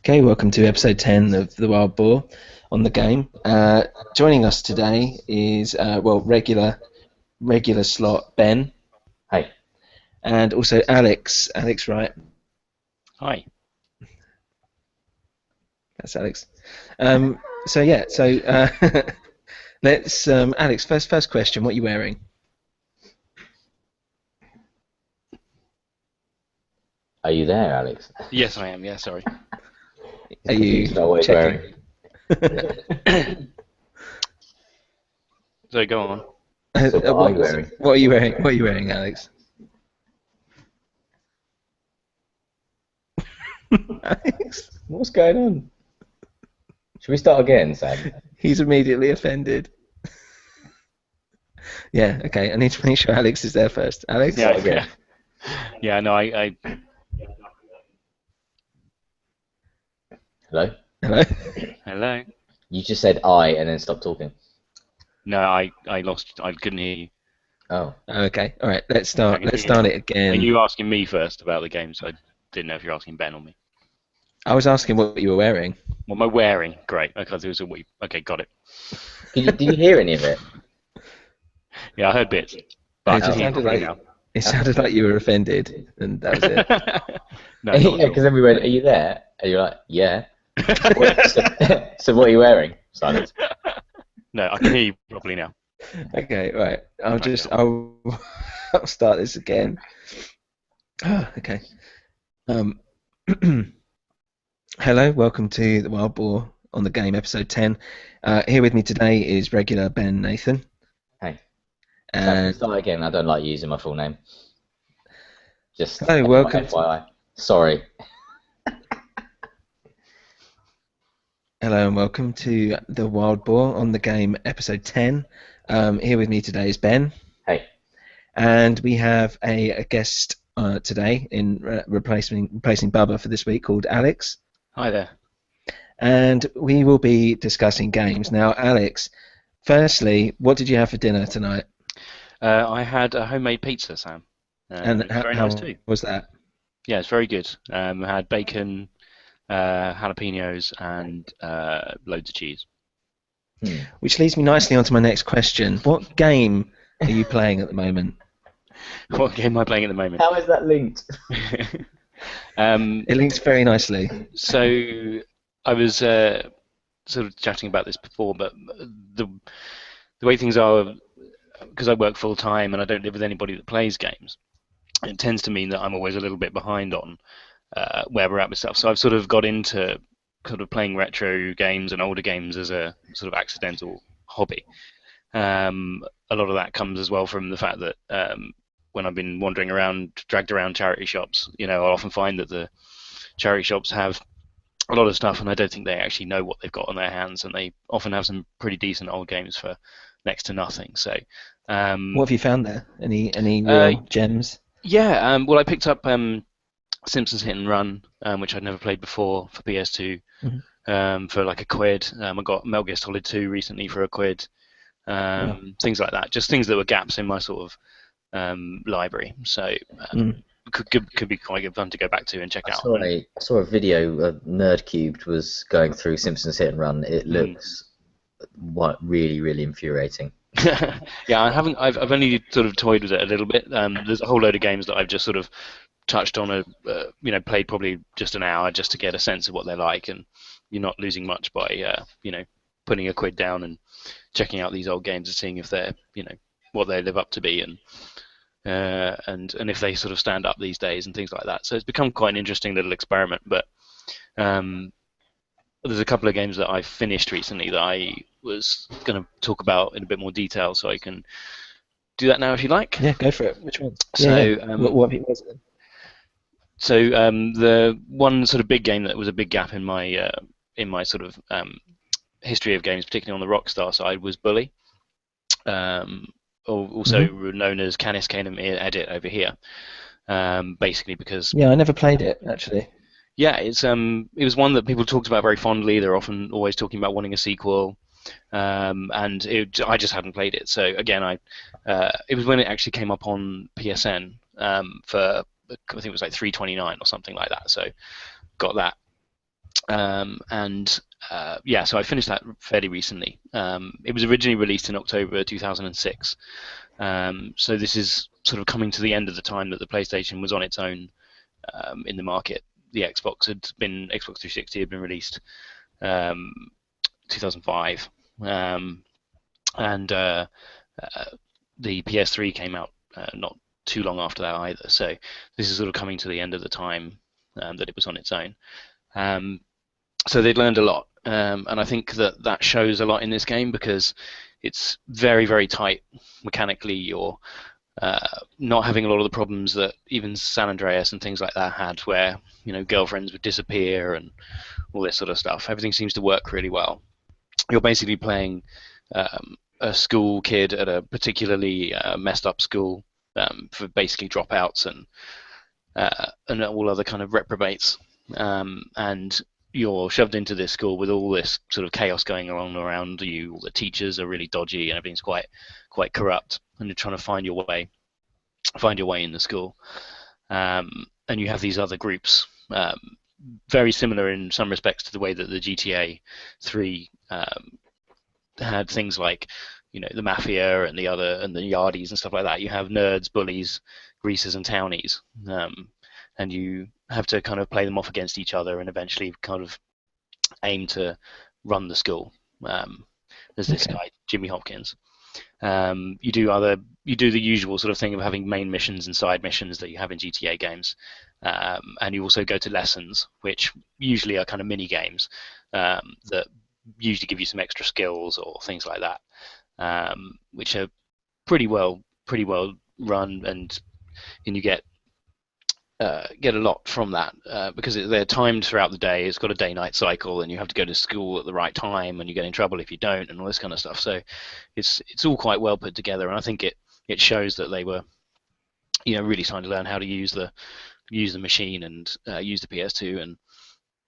Okay, welcome to episode 10 of The Wild Boar on the game. Joining us today is, regular slot Ben, Hey. and also Alex. Alex, right? Hi. That's Alex. So let's, Alex, first question, what are you wearing? Are you there, Alex? Yes, I am. Yeah, sorry. Are you Confused about what he's checking? wearing. So go on. So what are you wearing? What are you wearing? What are you wearing, Alex? Alex? What's going on? Should we start again, Sam? He's immediately offended. Yeah, okay, I need to make sure Alex is there first. Alex? Yeah, again. yeah. No, I Hello? Hello? hello. You just said I and then stopped talking. No, I lost. I couldn't hear you. Oh. Okay, alright, let's start it Are again. you asking me first about the game? So I didn't know if you're asking Ben or me. I was asking what you were wearing. What am I wearing? Great. Okay, it was a week. Okay, got it. Did you hear any of it? Yeah, I heard bits. But I It can hear you sounded properly like now. it sounded like you were offended, and that was it. No, not at all. Because then we went, are you there? And you're like, yeah. So what are you wearing? Silence. No, I can hear you properly now. Okay, right. I'll I'll start this again. Okay. Hello, welcome to the Wild Boar on the game, episode 10. Here with me today is regular Ben Nathan. Hey. And Start again. I don't like using my full name. Just hello, welcome. FYI. Sorry. Hello and welcome to the Wild Boar on the game, episode 10. Here with me today is Ben. Hey. And we have a guest today in replacing Bubba for this week called Alex. Hi there. And we will be discussing games. Now, Alex, firstly, what did you have for dinner tonight? I had a homemade pizza, Sam. And It was very how nice too. was that? Yeah, it's very good. I had bacon, jalapenos, and loads of cheese. Which leads me nicely onto my next question. What game are you playing at the moment? What game am I playing at the moment? How is that linked? It links very nicely. So I was sort of chatting about this before, but the way things are, because I work full time and I don't live with anybody that plays games, it tends to mean that I'm always a little bit behind on where we're at with stuff. So I've sort of got into kind of playing retro games and older games as a sort of accidental hobby. A lot of that comes as well from the fact that when I've been wandering around, dragged around charity shops, I often find that the charity shops have a lot of stuff, and I don't think they actually know what they've got on their hands, and they often have some pretty decent old games for next to nothing. So, what have you found there? Any real gems? Yeah, well, I picked up Simpsons Hit and Run, which I'd never played before for PS2, for like £1. I got Metal Gear Solid 2 recently for £1. Things like that, just things that were gaps in my sort of library. So could be quite good fun to go back to and check out. I saw a video of Nerdcubed was going through Simpsons Hit and Run. It looks really, really infuriating. Yeah, I've only sort of toyed with it a little bit. There's a whole load of games that I've just sort of touched on, played probably just an hour just to get a sense of what they're like, and you're not losing much by putting £1 down and checking out these old games and seeing if they're what they live up to be, and if they sort of stand up these days and things like that. So it's become quite an interesting little experiment. But there's a couple of games that I finished recently that I was going to talk about in a bit more detail, so I can do that now if you like. Yeah, go for it. Which one? So what was it? So the one sort of big game that was a big gap in my sort of history of games, particularly on the Rockstar side, was Bully. Also known as Canis Canem Edit over here, basically because I never played it actually. Yeah, it was one that people talked about very fondly. They're often always talking about wanting a sequel, and I just hadn't played it. So again, it was when it actually came up on PSN for I think it was like $3.29 or something like that. So got that And yeah, so I finished that fairly recently. It was originally released in October 2006. So this is sort of coming to the end of the time that the PlayStation was on its own in the market. The Xbox 360 had been released 2005, and the PS3 came out not too long after that either. So this is sort of coming to the end of the time that it was on its own. So they'd learned a lot, and I think that shows a lot in this game because it's very, very tight mechanically. You're not having a lot of the problems that even San Andreas and things like that had, where girlfriends would disappear and all this sort of stuff. Everything seems to work really well. You're basically playing a school kid at a particularly messed up school for basically dropouts and all other kind of reprobates, and you're shoved into this school with all this sort of chaos going on around you. All the teachers are really dodgy and everything's quite corrupt, and you're trying to find your way in the school. And you have these other groups, very similar in some respects to the way that the GTA 3 had things like, the mafia and the yardies and stuff like that. You have nerds, bullies, greasers, and townies, and you have to kind of play them off against each other and eventually kind of aim to run the school. There's this guy, Jimmy Hopkins. You do the usual sort of thing of having main missions and side missions that you have in GTA games, and you also go to lessons, which usually are kind of mini games that usually give you some extra skills or things like that, which are pretty well run, and you get a lot from that because they're timed throughout the day. It's got a day-night cycle, and you have to go to school at the right time, and you get in trouble if you don't, and all this kind of stuff. So it's all quite well put together, and I think it shows that they were really trying to learn how to use the machine and use the PS2, and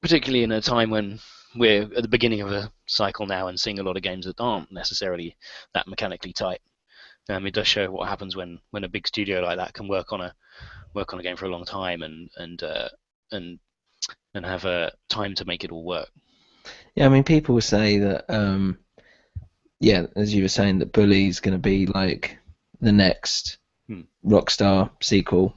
particularly in a time when we're at the beginning of a cycle now and seeing a lot of games that aren't necessarily that mechanically tight. It does show what happens when a big studio like that can work on a game for a long time and have time to make it all work. Yeah, I mean, people say that, as you were saying, that Bully's going to be like the next Rockstar sequel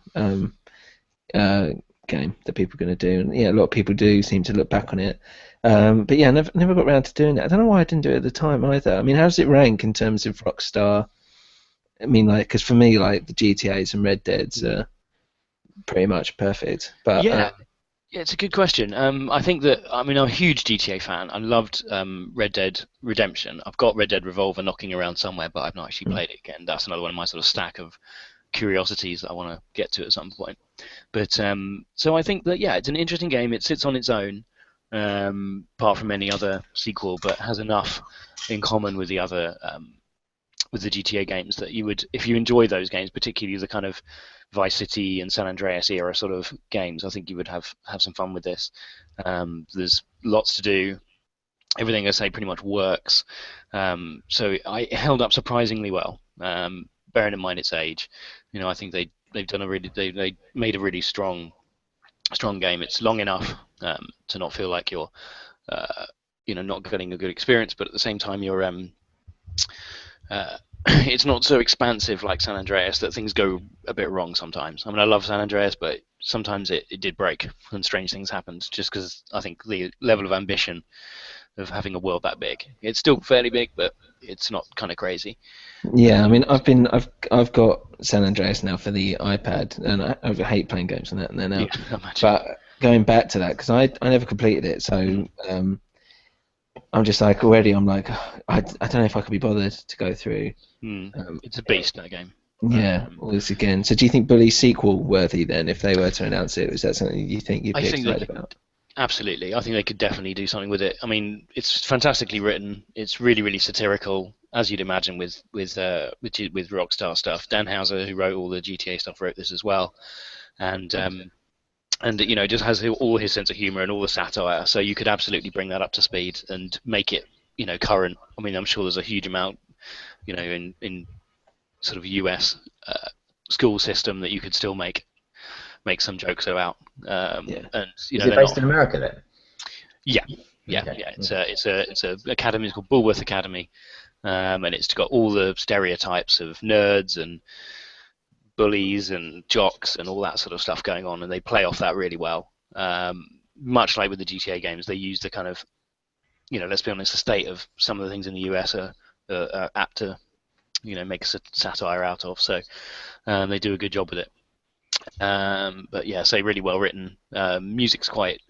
game that people are going to do, and a lot of people do seem to look back on it. But yeah, never got around to doing it. I don't know why I didn't do it at the time either. I mean, how does it rank in terms of Rockstar? I mean, because for me, the GTAs and Red Dead's are pretty much perfect. But yeah, it's a good question. I think that I'm a huge GTA fan. I loved Red Dead Redemption. I've got Red Dead Revolver knocking around somewhere, but I've not actually played it again. That's another one of my sort of stack of curiosities that I want to get to at some point. But so I think that it's an interesting game. It sits on its own, apart from any other sequel, but has enough in common with the other with the GTA games that you would, if you enjoy those games, particularly the kind of Vice City and San Andreas era sort of games, I think you would have some fun with this. There's lots to do. Everything I say pretty much works. So it held up surprisingly well. Bearing in mind its age, I think they've done they made a really strong game. It's long enough to not feel like you're not getting a good experience, but at the same time you're it's not so expansive like San Andreas that things go a bit wrong sometimes. I mean, I love San Andreas, but sometimes it did break and strange things happened just because I think the level of ambition of having a world that big. It's still fairly big, but it's not kind of crazy. Yeah, I mean, I've got San Andreas now for the iPad, and I hate playing games on that and then now. Yeah, but going back to that, because I never completed it, so I'm just like already. I'm like, I don't know if I could be bothered to go through. It's a beast, that game. Yeah, all this again. So do you think Bully's sequel worthy then, if they were to announce it? Is that something you think you'd be excited about? Absolutely, I think they could definitely do something with it. I mean, it's fantastically written. It's really, really satirical, as you'd imagine with Rockstar stuff. Dan Houser, who wrote all the GTA stuff, wrote this as well, and just has all his sense of humor and all the satire. So you could absolutely bring that up to speed and make it, current. I mean, I'm sure there's a huge amount, in sort of US school system that you could still make some jokes about. And is it based in America then? Yeah, Okay. yeah. It's a academy. It's called Bulworth Academy, and it's got all the stereotypes of nerds and bullies and jocks and all that sort of stuff going on, and they play off that really well. Much like with the GTA games, they use the kind of, let's be honest, the state of some of the things in the US are apt to, make a satire out of. So they do a good job with it. But yeah, so really well written. Music's quite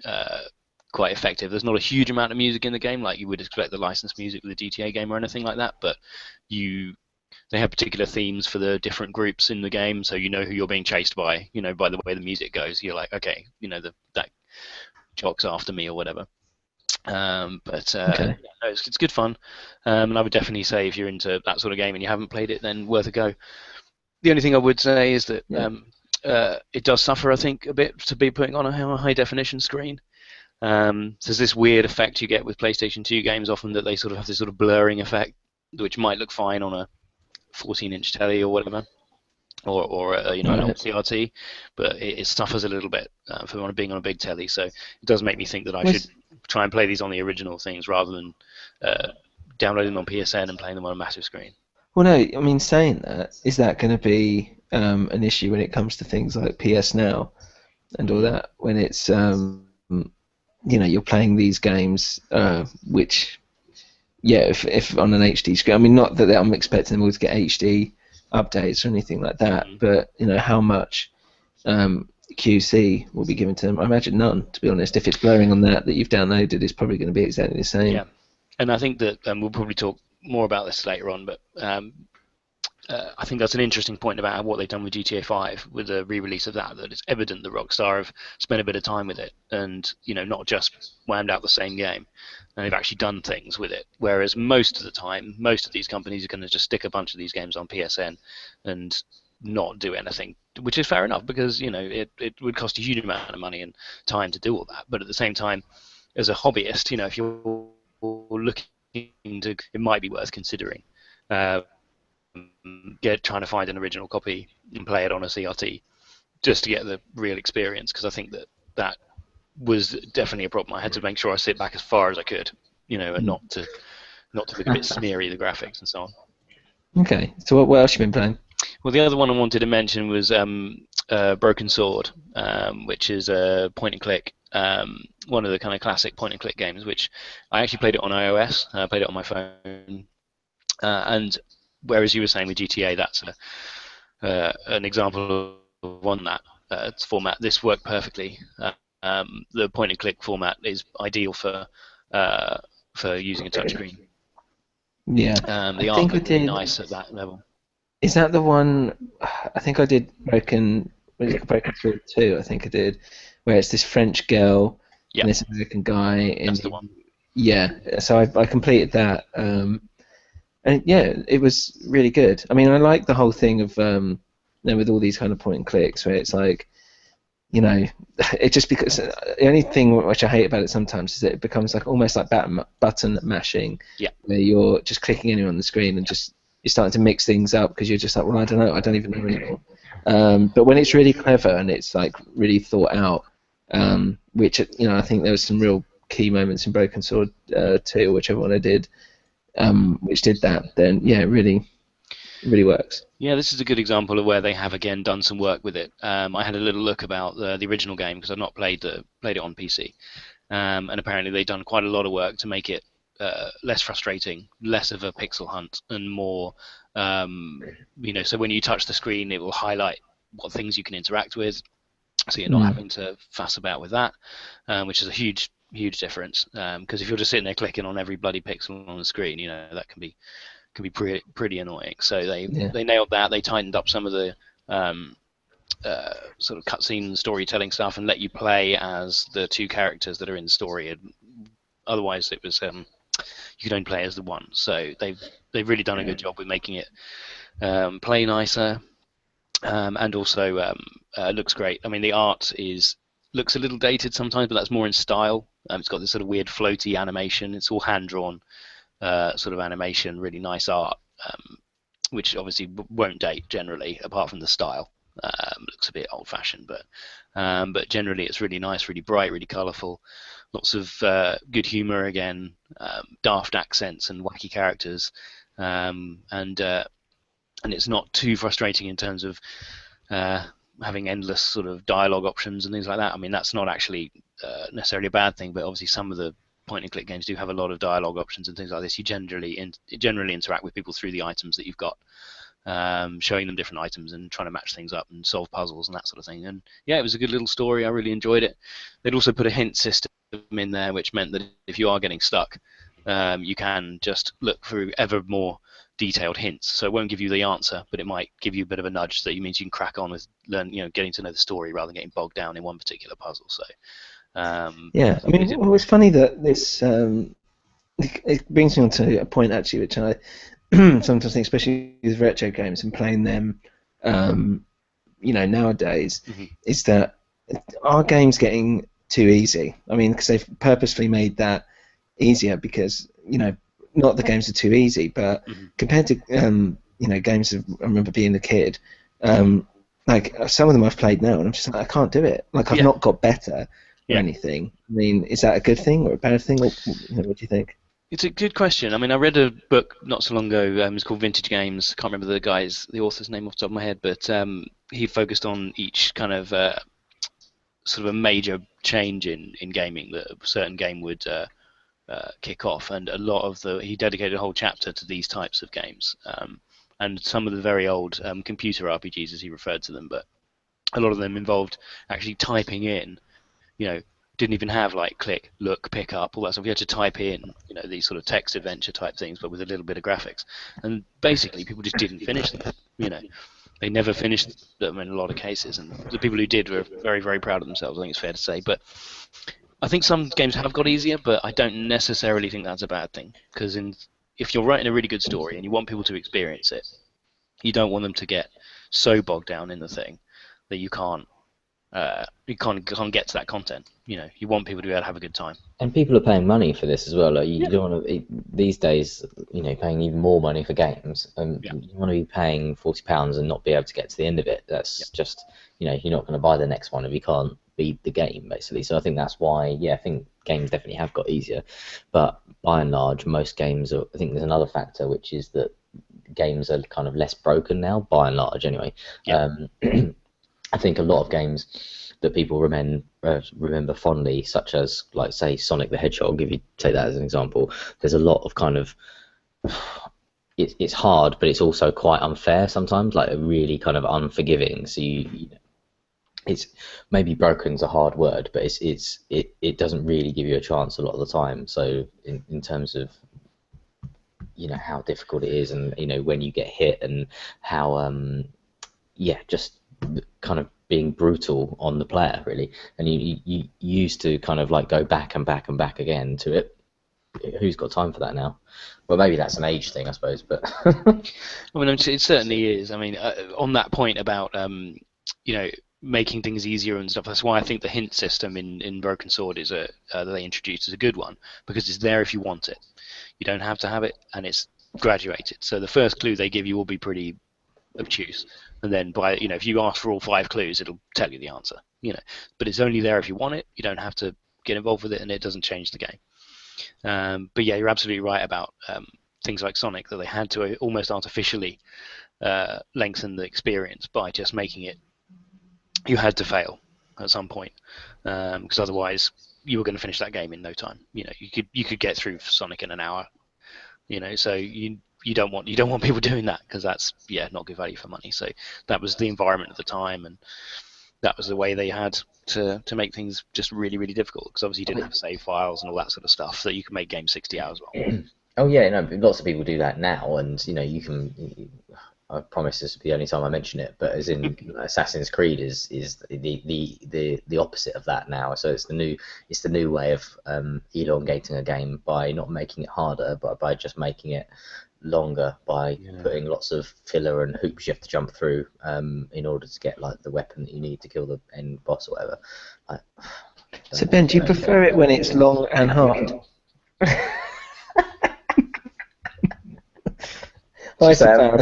effective. There's not a huge amount of music in the game like you would expect the licensed music with a GTA game or anything like that, but they have particular themes for the different groups in the game, so you know who you're being chased by, by the way the music goes. You're like, okay, that jock's after me or whatever. Okay. No, it's good fun, and I would definitely say if you're into that sort of game and you haven't played it, then worth a go. The only thing I would say is that it does suffer, I think, a bit to be putting on a high definition screen. There's this weird effect you get with PlayStation 2 games often that they sort of have this sort of blurring effect, which might look fine on a 14-inch telly or whatever, or an old CRT, but it suffers a little bit for being on a big telly. So it does make me think that I should try and play these on the original things rather than downloading them on PSN and playing them on a massive screen. Well, no, I mean, saying that, is that going to be an issue when it comes to things like PS Now and all that? When it's, you're playing these games, which, yeah, if on an HD screen, I mean, not that I'm expecting them all to get HD updates or anything like that, but, how much QC will be given to them? I imagine none, to be honest. If it's blurring on that you've downloaded, it's probably going to be exactly the same. Yeah, and I think that we'll probably talk more about this later on, but I think that's an interesting point about what they've done with GTA 5 with the re-release of that it's evident that Rockstar have spent a bit of time with it and, not just whammed out the same game, and they've actually done things with it, whereas most of the time, most of these companies are going to just stick a bunch of these games on PSN and not do anything, which is fair enough because, it would cost a huge amount of money and time to do all that, but at the same time, as a hobbyist, if you're looking to, it might be worth considering trying to find an original copy and play it on a CRT just to get the real experience, because I think that was definitely a problem. I had to make sure I sit back as far as I could, and not to look a bit smeary, the graphics and so on. Okay, so what else have you been playing? Well, the other one I wanted to mention was Broken Sword, which is a point and click, one of the kind of classic point and click games, which I actually played it on iOS. I played it on my phone, and whereas you were saying with GTA, that's an example of one that format. This worked perfectly. The point and click format is ideal for using a touchscreen. Yeah, the art looked really nice at that level. Is that the one? I think I did Broken Sword 2. I think I did, where it's this French girl and this American guy. That's the one. Yeah, so I completed that. And yeah, it was really good. I mean, I like the whole thing of with all these kind of point and clicks where it's like, it just because the only thing which I hate about it sometimes is that it becomes like almost like button mashing, where you're just clicking anywhere on the screen and just you're starting to mix things up because you're just like, well, I don't know, I don't even know anymore. But when it's really clever and it's like really thought out, which I think there was some real key moments in Broken Sword 2, whichever one I did. Which did that, then yeah, it really works. Yeah, this is a good example of where they have again done some work with it. I had a little look about the original game because I've not played it on PC, and apparently they've done quite a lot of work to make it less frustrating, less of a pixel hunt, and more, so when you touch the screen, it will highlight what things you can interact with, so you're not having to fuss about with that, which is a huge difference, because if you're just sitting there clicking on every bloody pixel on the screen, that can be pretty annoying. So they nailed that. They tightened up some of the sort of cutscene storytelling stuff and let you play as the two characters that are in the story. And otherwise, it was you could only play as the one. So they've really done a good job with making it play nicer, and also looks great. I mean, the art looks a little dated sometimes, but that's more in style. It's got this sort of weird floaty animation. It's all hand-drawn sort of animation, really nice art, which obviously won't date generally, apart from the style. Looks a bit old-fashioned, but generally it's really nice, really bright, really colourful. Lots of good humour again, daft accents and wacky characters, and it's not too frustrating in terms of having endless sort of dialogue options and things like that. I mean, that's not actually necessarily a bad thing, but obviously some of the point-and-click games do have a lot of dialogue options and things like this. You generally interact with people through the items that you've got, showing them different items and trying to match things up and solve puzzles and that sort of thing. And yeah, it was a good little story. I really enjoyed it. They'd also put a hint system in there, which meant that if you are getting stuck, you can just look through ever more detailed hints. So it won't give you the answer, but it might give you a bit of a nudge that means you can crack on with getting to know the story rather than getting bogged down in one particular puzzle. So yeah, I mean, well, it's funny that this it brings me on to a point actually, which I sometimes think, especially with retro games and playing them, nowadays, is that are games getting too easy? I mean, because they've purposefully made that easier because not the games are too easy, but compared to games of I remember being a kid, like some of them I've played now, and I'm just like I can't do it. Like I've not got better or anything. I mean, is that a good thing or a bad thing? Or, what do you think? It's a good question. I mean, I read a book not so long ago. It's called Vintage Games. I can't remember the author's name off the top of my head, but he focused on each kind of sort of a major change in gaming that a certain game would kick off, and he dedicated a whole chapter to these types of games, and some of the very old computer RPGs, as he referred to them, but a lot of them involved actually typing in, didn't even have like click, look, pick up, all that stuff. You had to type in, these sort of text adventure type things, but with a little bit of graphics. And basically, people just didn't finish them. They never finished them in a lot of cases, and the people who did were very, very proud of themselves. I think it's fair to say. But I think some games have got easier, but I don't necessarily think that's a bad thing. Because if you're writing a really good story and you want people to experience it, you don't want them to get so bogged down in the thing that you can't get to that content. You want people to be able to have a good time. And people are paying money for this as well. Like you don't want to these days, paying even more money for games. You want to be paying £40 and not be able to get to the end of it. That's just you're not going to buy the next one if you can't beat the game, basically. So I think that's why, I think games definitely have got easier. But by and large, most games I think there's another factor, which is that games are kind of less broken now, by and large, anyway. Yeah. I think a lot of games that people remember fondly, such as, like, say, Sonic the Hedgehog, if you take that as an example, there's a lot of kind of... It's hard, but it's also quite unfair sometimes, like really kind of unforgiving. So it's maybe broken's a hard word, but it doesn't really give you a chance a lot of the time. So in terms of how difficult it is, and when you get hit, and how just kind of being brutal on the player, really. And you used to kind of like go back and back and back again to it. Who's got time for that now? Well, maybe that's an age thing, I suppose, but I mean, it certainly is. I mean, on that point about making things easier and stuff, that's why I think the hint system in Broken Sword that they introduced is a good one, because it's there if you want it. You don't have to have it, and it's graduated. So the first clue they give you will be pretty obtuse, and then if you ask for all 5 clues, it'll tell you the answer. But it's only there if you want it. You don't have to get involved with it, and it doesn't change the game. But yeah, you're absolutely right about things like Sonic, that they had to almost artificially lengthen the experience by just making it. You had to fail at some point, because otherwise you were going to finish that game in no time. You could get through Sonic in an hour. So you don't want people doing that, because that's not good value for money. So that was the environment at the time, and that was the way they had to make things just really, really difficult, because obviously you didn't have save files and all that sort of stuff, so you can make games 60 hours long. Oh yeah, no, lots of people do that now, and you can. I promise this will be the only time I mention it, but as in Assassin's Creed is the opposite of that now. So it's the new way of elongating a game by not making it harder, but by just making it longer, by putting lots of filler and hoops you have to jump through in order to get like the weapon that you need to kill the end boss or whatever. So Ben, do you prefer it when it's long and hard? Hi, Sam.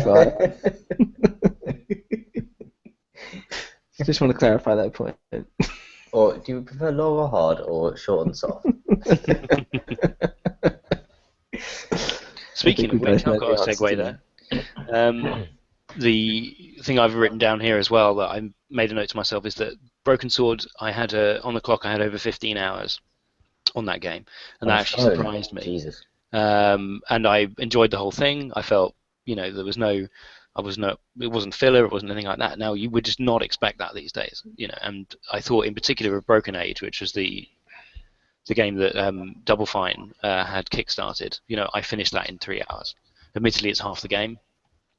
Just want to clarify that point. Or do you prefer long or hard, or short and soft? Speaking of we which, both know I've got a the answer segue to there. The thing I've written down here as well that I made a note to myself is that Broken Sword, I had on the clock, I had over 15 hours on that game, and that actually surprised me. Jesus. And I enjoyed the whole thing. I felt, there was no, it wasn't filler, it wasn't anything like that. Now you would just not expect that these days, And I thought in particular of Broken Age, which was the game that Double Fine had kickstarted. I finished that in 3 hours. Admittedly, it's half the game,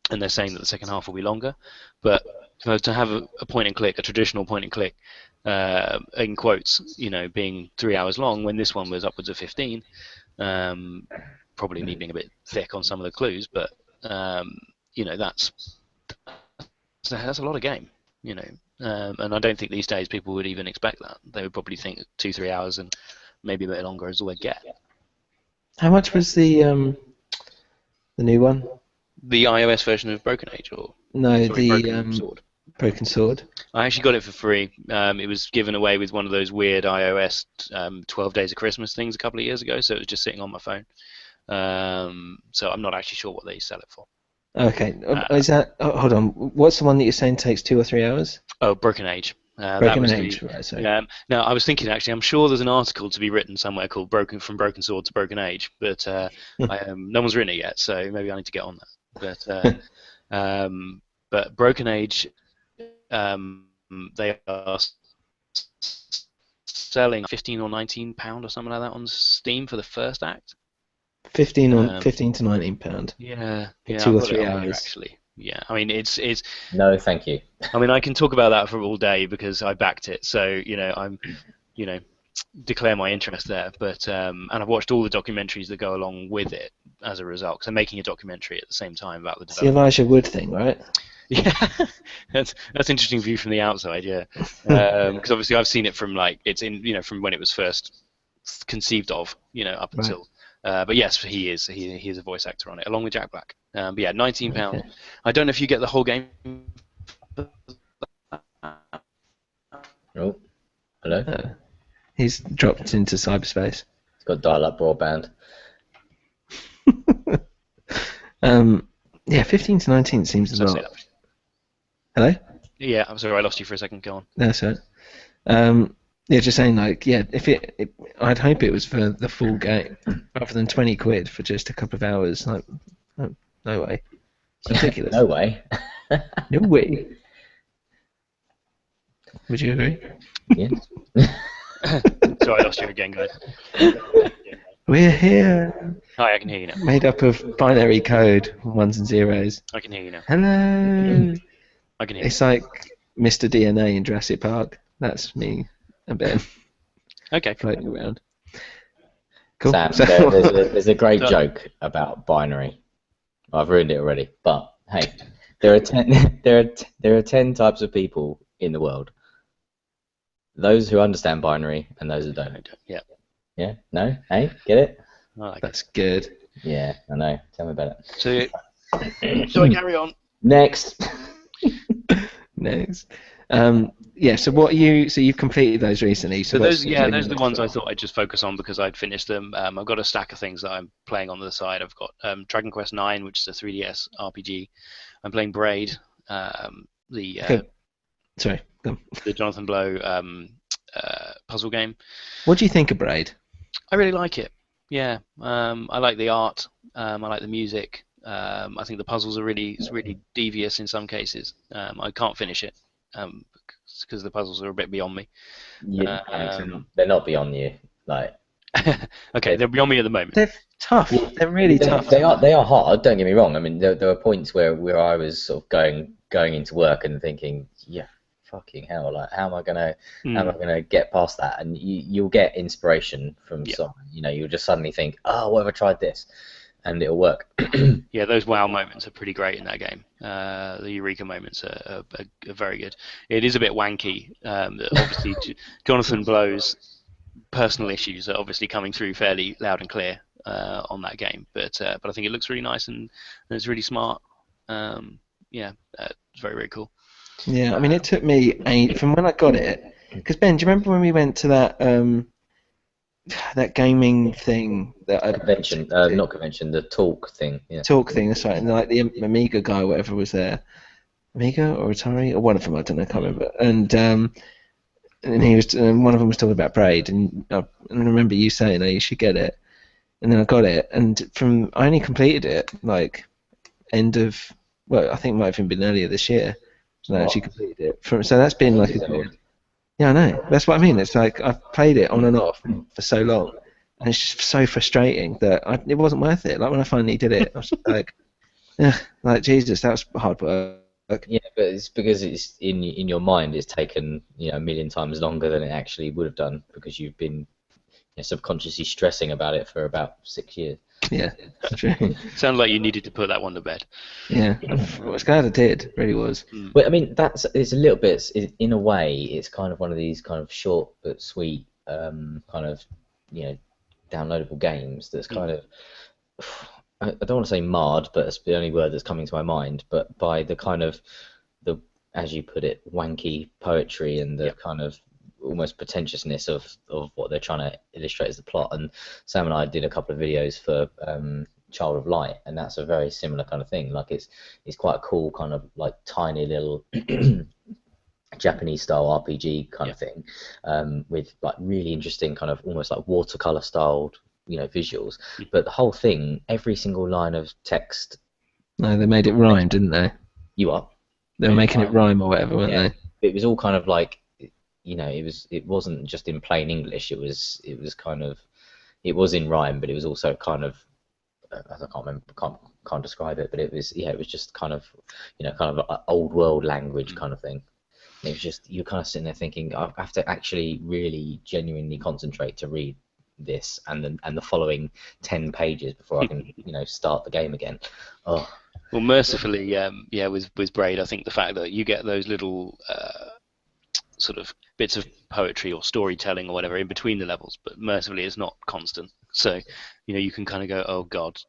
and they're saying that the second half will be longer, but to have a point and click, a traditional point and click, in quotes, being 3 hours long, when this one was upwards of 15. Probably me being a bit thick on some of the clues, but that's a lot of game, and I don't think these days people would even expect that. They would probably think 2-3 hours and maybe a bit longer is all they get. How much was the new one? The iOS version of Broken Age, or no, sorry, the Broken Sword. Broken Sword. I actually got it for free. It was given away with one of those weird iOS 12 Days of Christmas things a couple of years ago, so it was just sitting on my phone. So I'm not actually sure what they sell it for. Okay, is that? Oh, hold on. What's the one that you're saying takes 2 or 3 hours? Oh, Broken Age. Broken Age, right? Sorry. No, I was thinking actually. I'm sure there's an article to be written somewhere called "From Broken Sword to Broken Age," but no one's written it yet, so maybe I need to get on that. But Broken Age, they are selling £15 or £19 or something like that on Steam for the first act. 15 to £19. Yeah, 2 or I've got 3 it on here, hours. actually. Yeah, I mean it's. No, thank you. I mean I can talk about that for all day because I backed it, so I'm, declare my interest there. But and I've watched all the documentaries that go along with it as a result, because I'm making a documentary at the same time about the It's the development. Elijah Wood thing, right? Yeah, that's interesting view from the outside. Yeah, because obviously I've seen it from it's in from when it was first conceived of, up Right. until. But yes, he is a voice actor on it, along with Jack Black. But yeah, £19. Okay. I don't know if you get the whole game. Oh, hello. He's dropped into cyberspace. It's got dial-up broadband. Yeah, 15 to 19 seems a So I say lot. that. Hello? Yeah, I'm sorry, I lost you for a second. Go on. That's it. Yeah, just saying, I'd hope it was for the full game, rather than 20 quid for just a couple of hours. Like, no way. It's ridiculous. No way. No way. Would you agree? Yeah. Sorry, I lost you again, guys. We're here, Hi, I can hear you now. made up of binary code, ones and zeros. I can hear you now. Hello. I can hear you. It's like Mr. DNA in Jurassic Park. That's me and Ben Okay. floating around. Cool. Sam, So- there's a great So- joke about binary. I've ruined it already, but hey, there are 10 types of people in the world. Those who understand binary and those who don't. Yeah. Yeah? No? Hey? Get it? I like it. That's good. Yeah, I know. Tell me about it. So I carry on? Next. Nice. Yeah. So you've completed those recently. So Those are the ones I thought I'd just focus on because I'd finished them. I've got a stack of things that I'm playing on the side. I've got Dragon Quest IX, which is a 3DS RPG. I'm playing Braid, Okay. Sorry. Go on. the Jonathan Blow puzzle game. What do you think of Braid? I really like it. Yeah, I like the art. I like the music. I think the puzzles are really devious in some cases. I can't finish it because the puzzles are a bit beyond me. Yeah, they're not beyond you. Like, Okay, they're beyond me at the moment. They're tough. They're really tough. They are hard. Don't get me wrong. I mean, there were points where I was sort of going into work and thinking, yeah, fucking hell, like how am I gonna get past that? And you'll get inspiration from someone. You'll just suddenly think, oh, what if I tried this? And it'll work. Yeah, those wow moments are pretty great in that game. The Eureka moments are very good. It is a bit wanky. Obviously, Jonathan Blow's personal issues are obviously coming through fairly loud and clear on that game. But I think it looks really nice and it's really smart. It's very, very cool. Yeah, I mean, it took me from when I got it. Because Ben, do you remember when we went to that gaming thing that I Convention, not convention, the talk thing. Yeah. talk thing? That's right, and like the Amiga guy, or whatever was there, Amiga or Atari or one of them, I don't know, I can't remember. And he was one of them was talking about Braid, and I remember you saying, "Oh, you should get it." And then I got it, and I only completed it like end of, well, I think it might have even been earlier this year. So I actually completed it. So that's been like a good. Yeah, I know. That's what I mean. It's like I've played it on and off for so long, and it's just so frustrating that it wasn't worth it. Like when I finally did it, I was just like, yeah, like Jesus, that was hard work. Yeah, but it's because it's in your mind. It's taken a million times longer than it actually would have done because you've been subconsciously stressing about it for about 6 years. Yeah, that's true. Sounded like you needed to put that one to bed. Yeah, I was glad I did. Really was. Well, I mean, it's a little bit. In a way, it's kind of one of these kind of short but sweet kind of downloadable games. That's kind of I don't want to say marred, but it's the only word that's coming to my mind. But by the kind of as you put it, wanky poetry and the kind of almost pretentiousness of what they're trying to illustrate as the plot. And Sam and I did a couple of videos for Child of Light, and that's a very similar kind of thing. Like it's quite a cool kind of like tiny little Japanese style RPG kind of thing, with like really interesting kind of almost like watercolor styled visuals. But the whole thing, every single line of text. No, they made it rhyme, didn't they? You are. They were making it rhyme or whatever, weren't they? It was all kind of like, it wasn't just in plain English. It was kind of, it was in rhyme, but it was also kind of, I can't remember, can't describe it, but it was just kind of, kind of old world language kind of thing. And it was just, you're kind of sitting there thinking, I have to actually really genuinely concentrate to read this and the following 10 pages before I can start the game again. Oh. Well, mercifully, with Braid, I think the fact that you get those little sort of bits of poetry or storytelling or whatever in between the levels, but mercifully it's not constant. So, you can kind of go, oh God,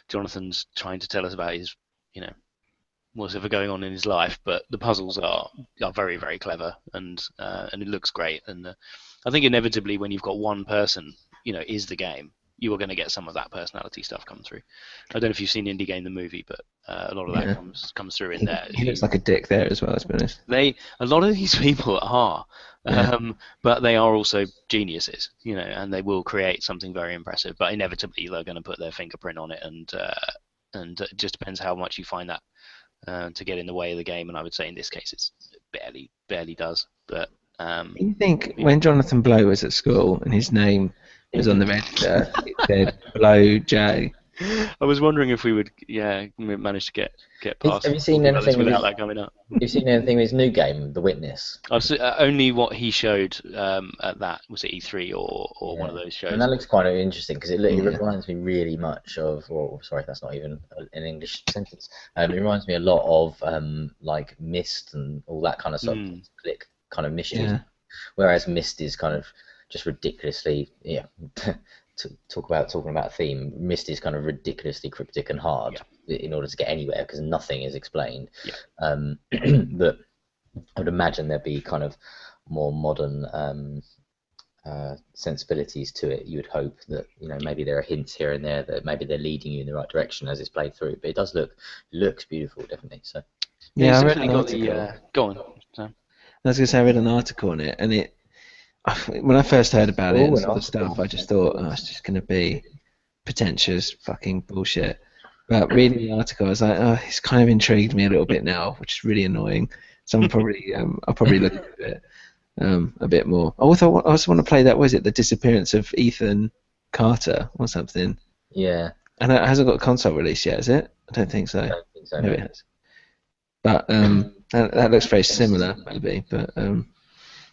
Jonathan's trying to tell us about his, what's ever going on in his life, but the puzzles are very, very clever and it looks great. And I think inevitably when you've got one person, is the game, you are going to get some of that personality stuff come through. I don't know if you've seen Indie Game the movie, but a lot of that comes through in there. He looks like a dick there as well, to be honest. A lot of these people are, but they are also geniuses, and they will create something very impressive. But inevitably, they're going to put their fingerprint on it, and it just depends how much you find that to get in the way of the game. And I would say in this case, it barely does. But you think when Jonathan Blow was at school and his name was on the register, it said Blow J. I was wondering if we would, manage to get past. Have you seen anything without that coming up? You've seen anything with his new game, The Witness? I've seen, only what he showed at that, was it E3 or one of those shows? And that looks quite interesting because it reminds me really much of. Oh, sorry, that's not even an English sentence. It reminds me a lot of like Myst and all that kind of stuff. Click kind of mysteries. Yeah. Whereas Myst is kind of just ridiculously, talking about a theme. Myst is kind of ridiculously cryptic and hard in order to get anywhere because nothing is explained. But I would imagine there'd be kind of more modern sensibilities to it. You would hope that maybe there are hints here and there that maybe they're leading you in the right direction as it's played through. But it does looks beautiful, definitely. So I read an article. Go on, Sam. I was going to say I read an article on it, and when I first heard about it and sort of stuff, I just thought, it's just going to be pretentious fucking bullshit. But reading the article, I was like, it's kind of intrigued me a little bit now, which is really annoying. So I'll probably look at it a bit more. I also want to play that. Was it The Disappearance of Ethan Carter or something? Yeah. And it hasn't got a console release yet, is it? I don't think so. Maybe it has. But that looks very similar, maybe. But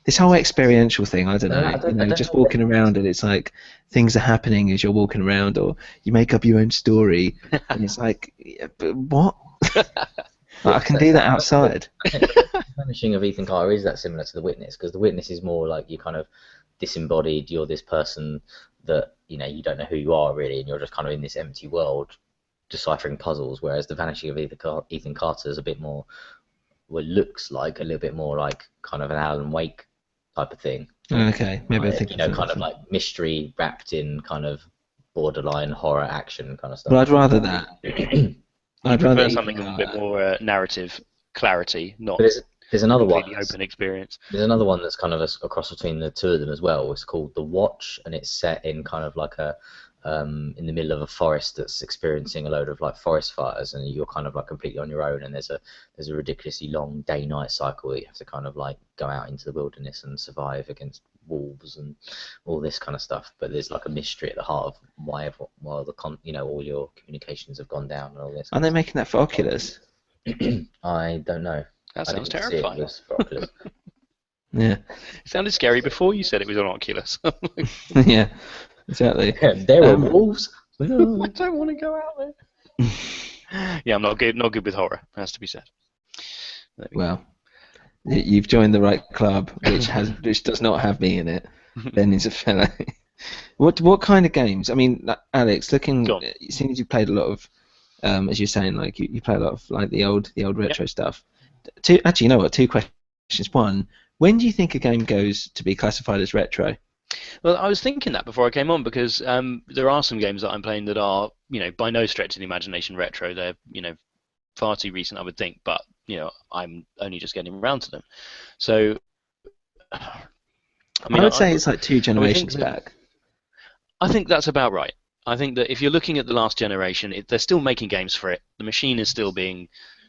this whole experiential thing, I don't know. Just walking around and it's like things are happening as you're walking around, or you make up your own story, and it's like, but what? I can do that outside. The vanishing of Ethan Carter is that similar to The Witness, because The Witness is more like you kind of disembodied. You're this person that you don't know who you are really, and you're just kind of in this empty world deciphering puzzles. Whereas The Vanishing of Ethan Carter is a bit more well, looks like a little bit more like kind of an Alan Wake type of thing. Okay, maybe I think you know, kind of like mystery wrapped in kind of borderline horror action kind of stuff. Well, I'd rather that. I'd prefer something with a bit more narrative clarity, not there's another one, completely open experience. There's another one that's kind of a cross between the two of them as well. It's called The Watch, and it's set in kind of like a in the middle of a forest that's experiencing a load of like forest fires, and you're kind of like completely on your own, and there's a ridiculously long day-night cycle where you have to kind of like go out into the wilderness and survive against wolves and all this kind of stuff. But there's like a mystery at the heart of why all your communications have gone down and all this. Are they making that for Oculus? I don't know. That sounds terrifying. Yeah. It sounded scary before you said it was on Oculus. Yeah, exactly. There are wolves. No, I don't want to go out there. Yeah, I'm not good with horror, has to be said. Well, you've joined the right club, which does not have me in it. Ben is a fellow. What kind of games? I mean, Alex, it seems you played a lot of, as you're saying, like you play a lot of like the old retro stuff. Actually, you know what? Two questions. One, when do you think a game goes to be classified as retro? Well, I was thinking that before I came on because there are some games that I'm playing that are, by no stretch of the imagination retro. They're, far too recent, I would think, but I'm only just getting around to them. So, I would say it's like 2 generations back. I think that's about right. I think that if you're looking at the last generation, they're still making games for it. The machine is still being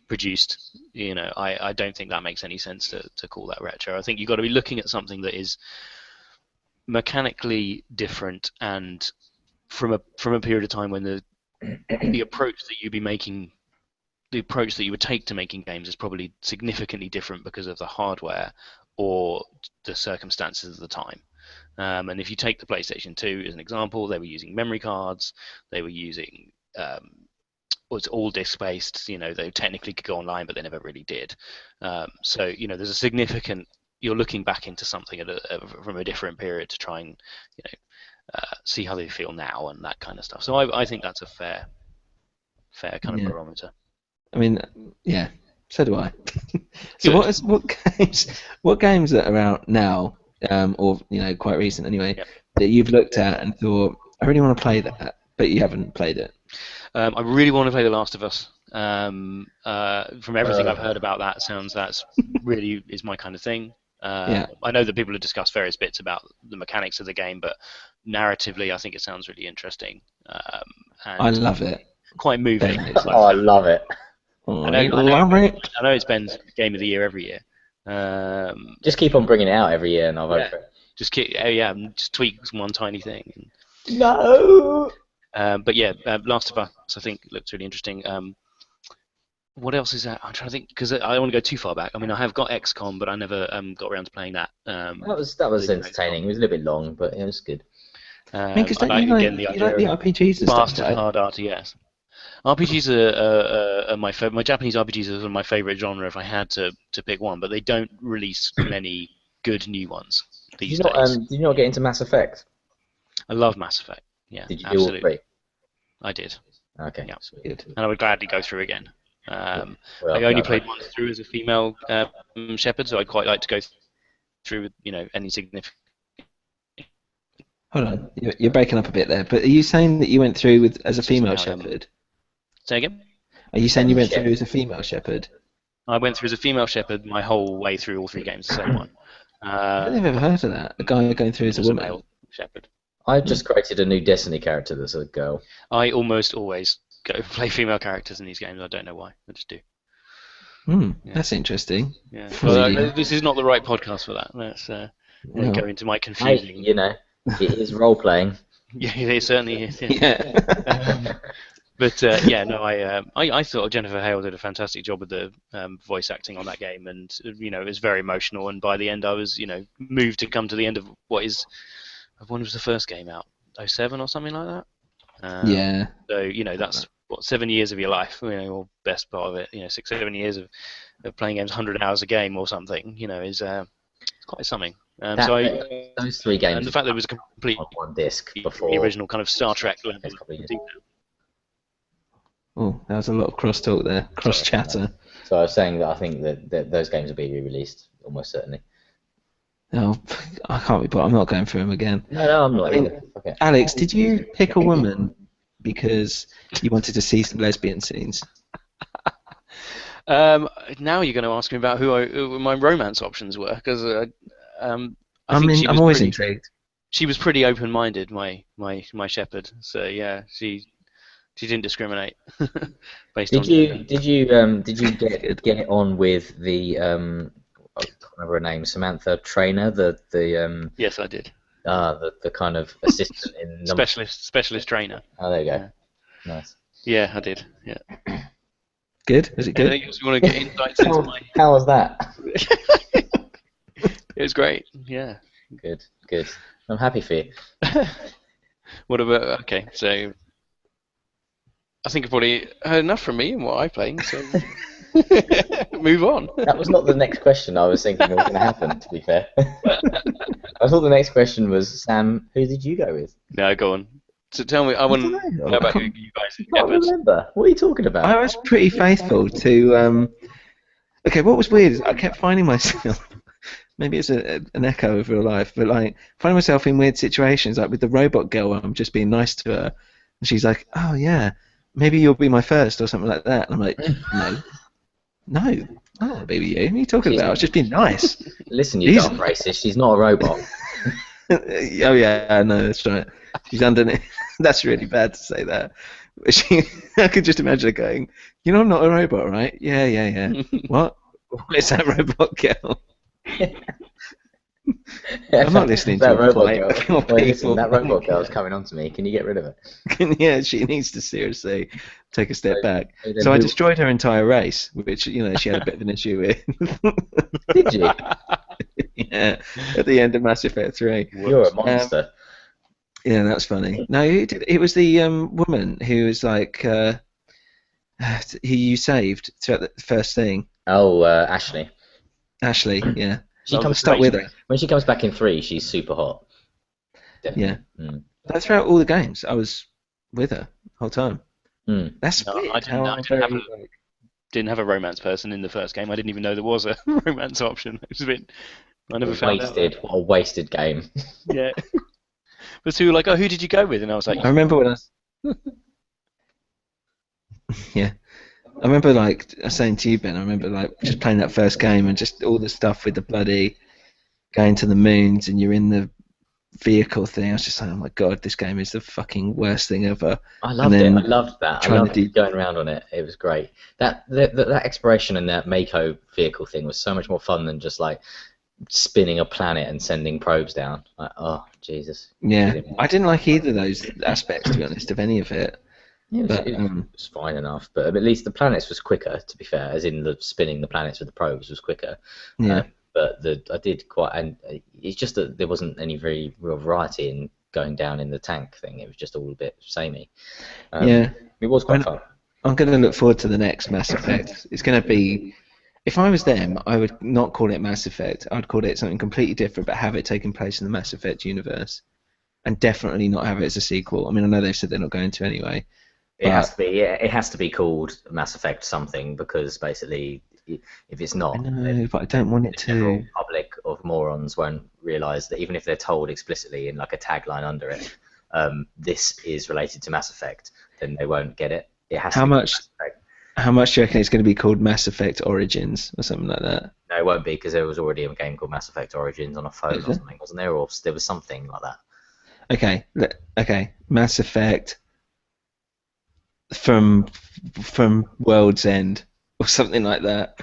produced. I don't think that makes any sense to call that retro. I think you've got to be looking at something that is mechanically different and from a period of time when the approach that you'd be making, the approach that you would take to making games is probably significantly different because of the hardware or the circumstances of the time. And if you take the PlayStation 2 as an example, they were using memory cards, they were using it's all disk-based. They technically could go online, but they never really did. So there's a significant. You're looking back into something from a different period to try and see how they feel now and that kind of stuff. So I think that's a fair kind of barometer. I mean, yeah, so do I. So what games that are out now, or quite recent anyway, that you've looked at and thought, I really want to play that, but you haven't played it? I really want to play The Last of Us. From everything I've heard about that, that's really is my kind of thing. I know that people have discussed various bits about the mechanics of the game, but narratively, I think it sounds really interesting. And I love it. Quite moving. I love it. I know it's Ben's game of the year every year. Just keep on bringing it out every year, and I'll vote for it. Just tweak one tiny thing. No. But Last of Us, I think, looks really interesting. What else is that? I'm trying to think because I don't want to go too far back. I mean, I have got XCOM, but I never got around to playing that. That was entertaining. XCOM. It was a little bit long, but it was good. I mean, because you like the RPGs and stuff, right? Hard RTS. RPGs are my favorite. My Japanese RPGs are my favorite genre if I had to pick one, but they don't release many good new ones these days. Did you not get into Mass Effect? I love Mass Effect. Yeah, did you absolutely. do all 3? I did. Okay. Yeah. Good. And I would gladly go through again. I only played one through as a female shepherd, so I'd quite like to go through with any significant. Hold on, you're breaking up a bit there. But are you saying that you went through as a female shepherd? Say again? Are you saying you went through as a female shepherd? I went through as a female shepherd my whole way through all 3 games, the same one. I don't think I've ever heard of that. A guy going through as a woman. Male shepherd. I've just created a new Destiny character that's a girl. I almost always go play female characters in these games. I don't know why. I just do. That's interesting. Yeah. Well, this is not the right podcast for that. Let's go into my confusing. It is role playing. Yeah, it certainly is. Yeah. But I thought Jennifer Hale did a fantastic job with the voice acting on that game, and it was very emotional. And by the end, I was moved to come to the end of when was the first game out? 2007 or something like that. So that's what 7 years of your life, or best part of it, 6-7 years of playing games, 100 hours a game or something, is quite something. Those 3 games, and the fact that it was a complete on one disc before the original kind of Star Trek level. Oh, there was a lot of crosstalk there, cross chatter. So I was saying that I think that those games will be re-released almost certainly. Oh, I can't be bothered. I'm not going through them again. No, I'm not I mean, either. Okay. Alex, did you pick a woman because you wanted to see some lesbian scenes? Now you're going to ask me about who my romance options were, because I think she was I'm always pretty, intrigued. she was pretty open-minded, my shepherd. So yeah, she didn't discriminate based on gender. Did you get it on with the I can't remember her name, Samantha Trainer, the Yes, I did. the kind of assistant in Specialist trainer. Oh, there you go. Yeah. Nice. Yeah, I did. Yeah. Good? Was it good? You want to get insights into my? How was that? It was great. Yeah. Good. I'm happy for you. What about? Okay, so I think you've probably heard enough from me and what I play. So move on. That was not the next question I was thinking was going to happen, to be fair. I thought the next question was, Sam, who did you go with? No, go on. So tell me, I want to know about you guys. I can't remember. What are you talking about? I was pretty faithful to. Okay, what was weird is I kept finding myself. Maybe it's an echo of real life, but like finding myself in weird situations, like with the robot girl, where I'm just being nice to her, and she's like, "Oh yeah, maybe you'll be my first or something like that." And I'm like, "No, I don't want to be with you. What are you talking about? I was just being nice." Listen, you dumb racist. She's not a robot. Oh yeah, no, that's right. She's underneath. That's really bad to say that. But I could just imagine her going, "You know, I'm not a robot, right? Yeah. What? What is that robot girl?" I'm not listening to that robot girl. girl. Wait, listen, that robot girl's coming on to me. Can you get rid of it? Yeah, she needs to seriously take a step back. So I destroyed her entire race, which she had a bit of an issue with. Did you? Yeah, at the end of Mass Effect 3. You're a monster. Yeah, that's funny. No, it was the woman who was like who you saved throughout the first thing. Oh, Ashley. Ashley, yeah. She comes stuck with her. When she comes back in 3, she's super hot. Definitely. Yeah. But throughout all the games, I was with her the whole time. That's weird. I didn't have a romance person in the first game. I didn't even know there was a romance option. It was a bit. I never found out. What a wasted game. Yeah. But so you were like, "Oh, who did you go with?" And I was like, I remember when yeah. I remember like saying to you, Ben, I remember like just playing that first game and just all the stuff with the bloody going to the moons and you're in the vehicle thing. I was just like, oh my god, this game is the fucking worst thing ever. I loved it. I loved that. I loved going around on it. It was great. That exploration and that Mako vehicle thing was so much more fun than just like spinning a planet and sending probes down. Like, oh Jesus. Yeah, I didn't like either of those aspects, to be honest, of any of it. Yeah, it was fine enough, but at least the planets was quicker. To be fair, as in the spinning the planets with the probes was quicker. Yeah. But I did quite, and it's just that there wasn't any very real variety in going down in the tank thing. It was just all a bit samey. Yeah. It was quite fun. I'm going to look forward to the next Mass Effect. It's going to be. If I was them, I would not call it Mass Effect. I'd call it something completely different, but have it taking place in the Mass Effect universe, and definitely not have it as a sequel. I mean, I know they've said they're not going to anyway. It has to be. Yeah, it has to be called Mass Effect something because basically, if it's not, I know, but I don't want it to. The general public of morons won't realise that even if they're told explicitly in like a tagline under it, this is related to Mass Effect, then they won't get it. It has. How much do you reckon it's going to be called Mass Effect Origins or something like that? No, it won't be because there was already a game called Mass Effect Origins on a phone or something, wasn't there? Or there was something like that. Okay. Mass Effect from World's End or something like that.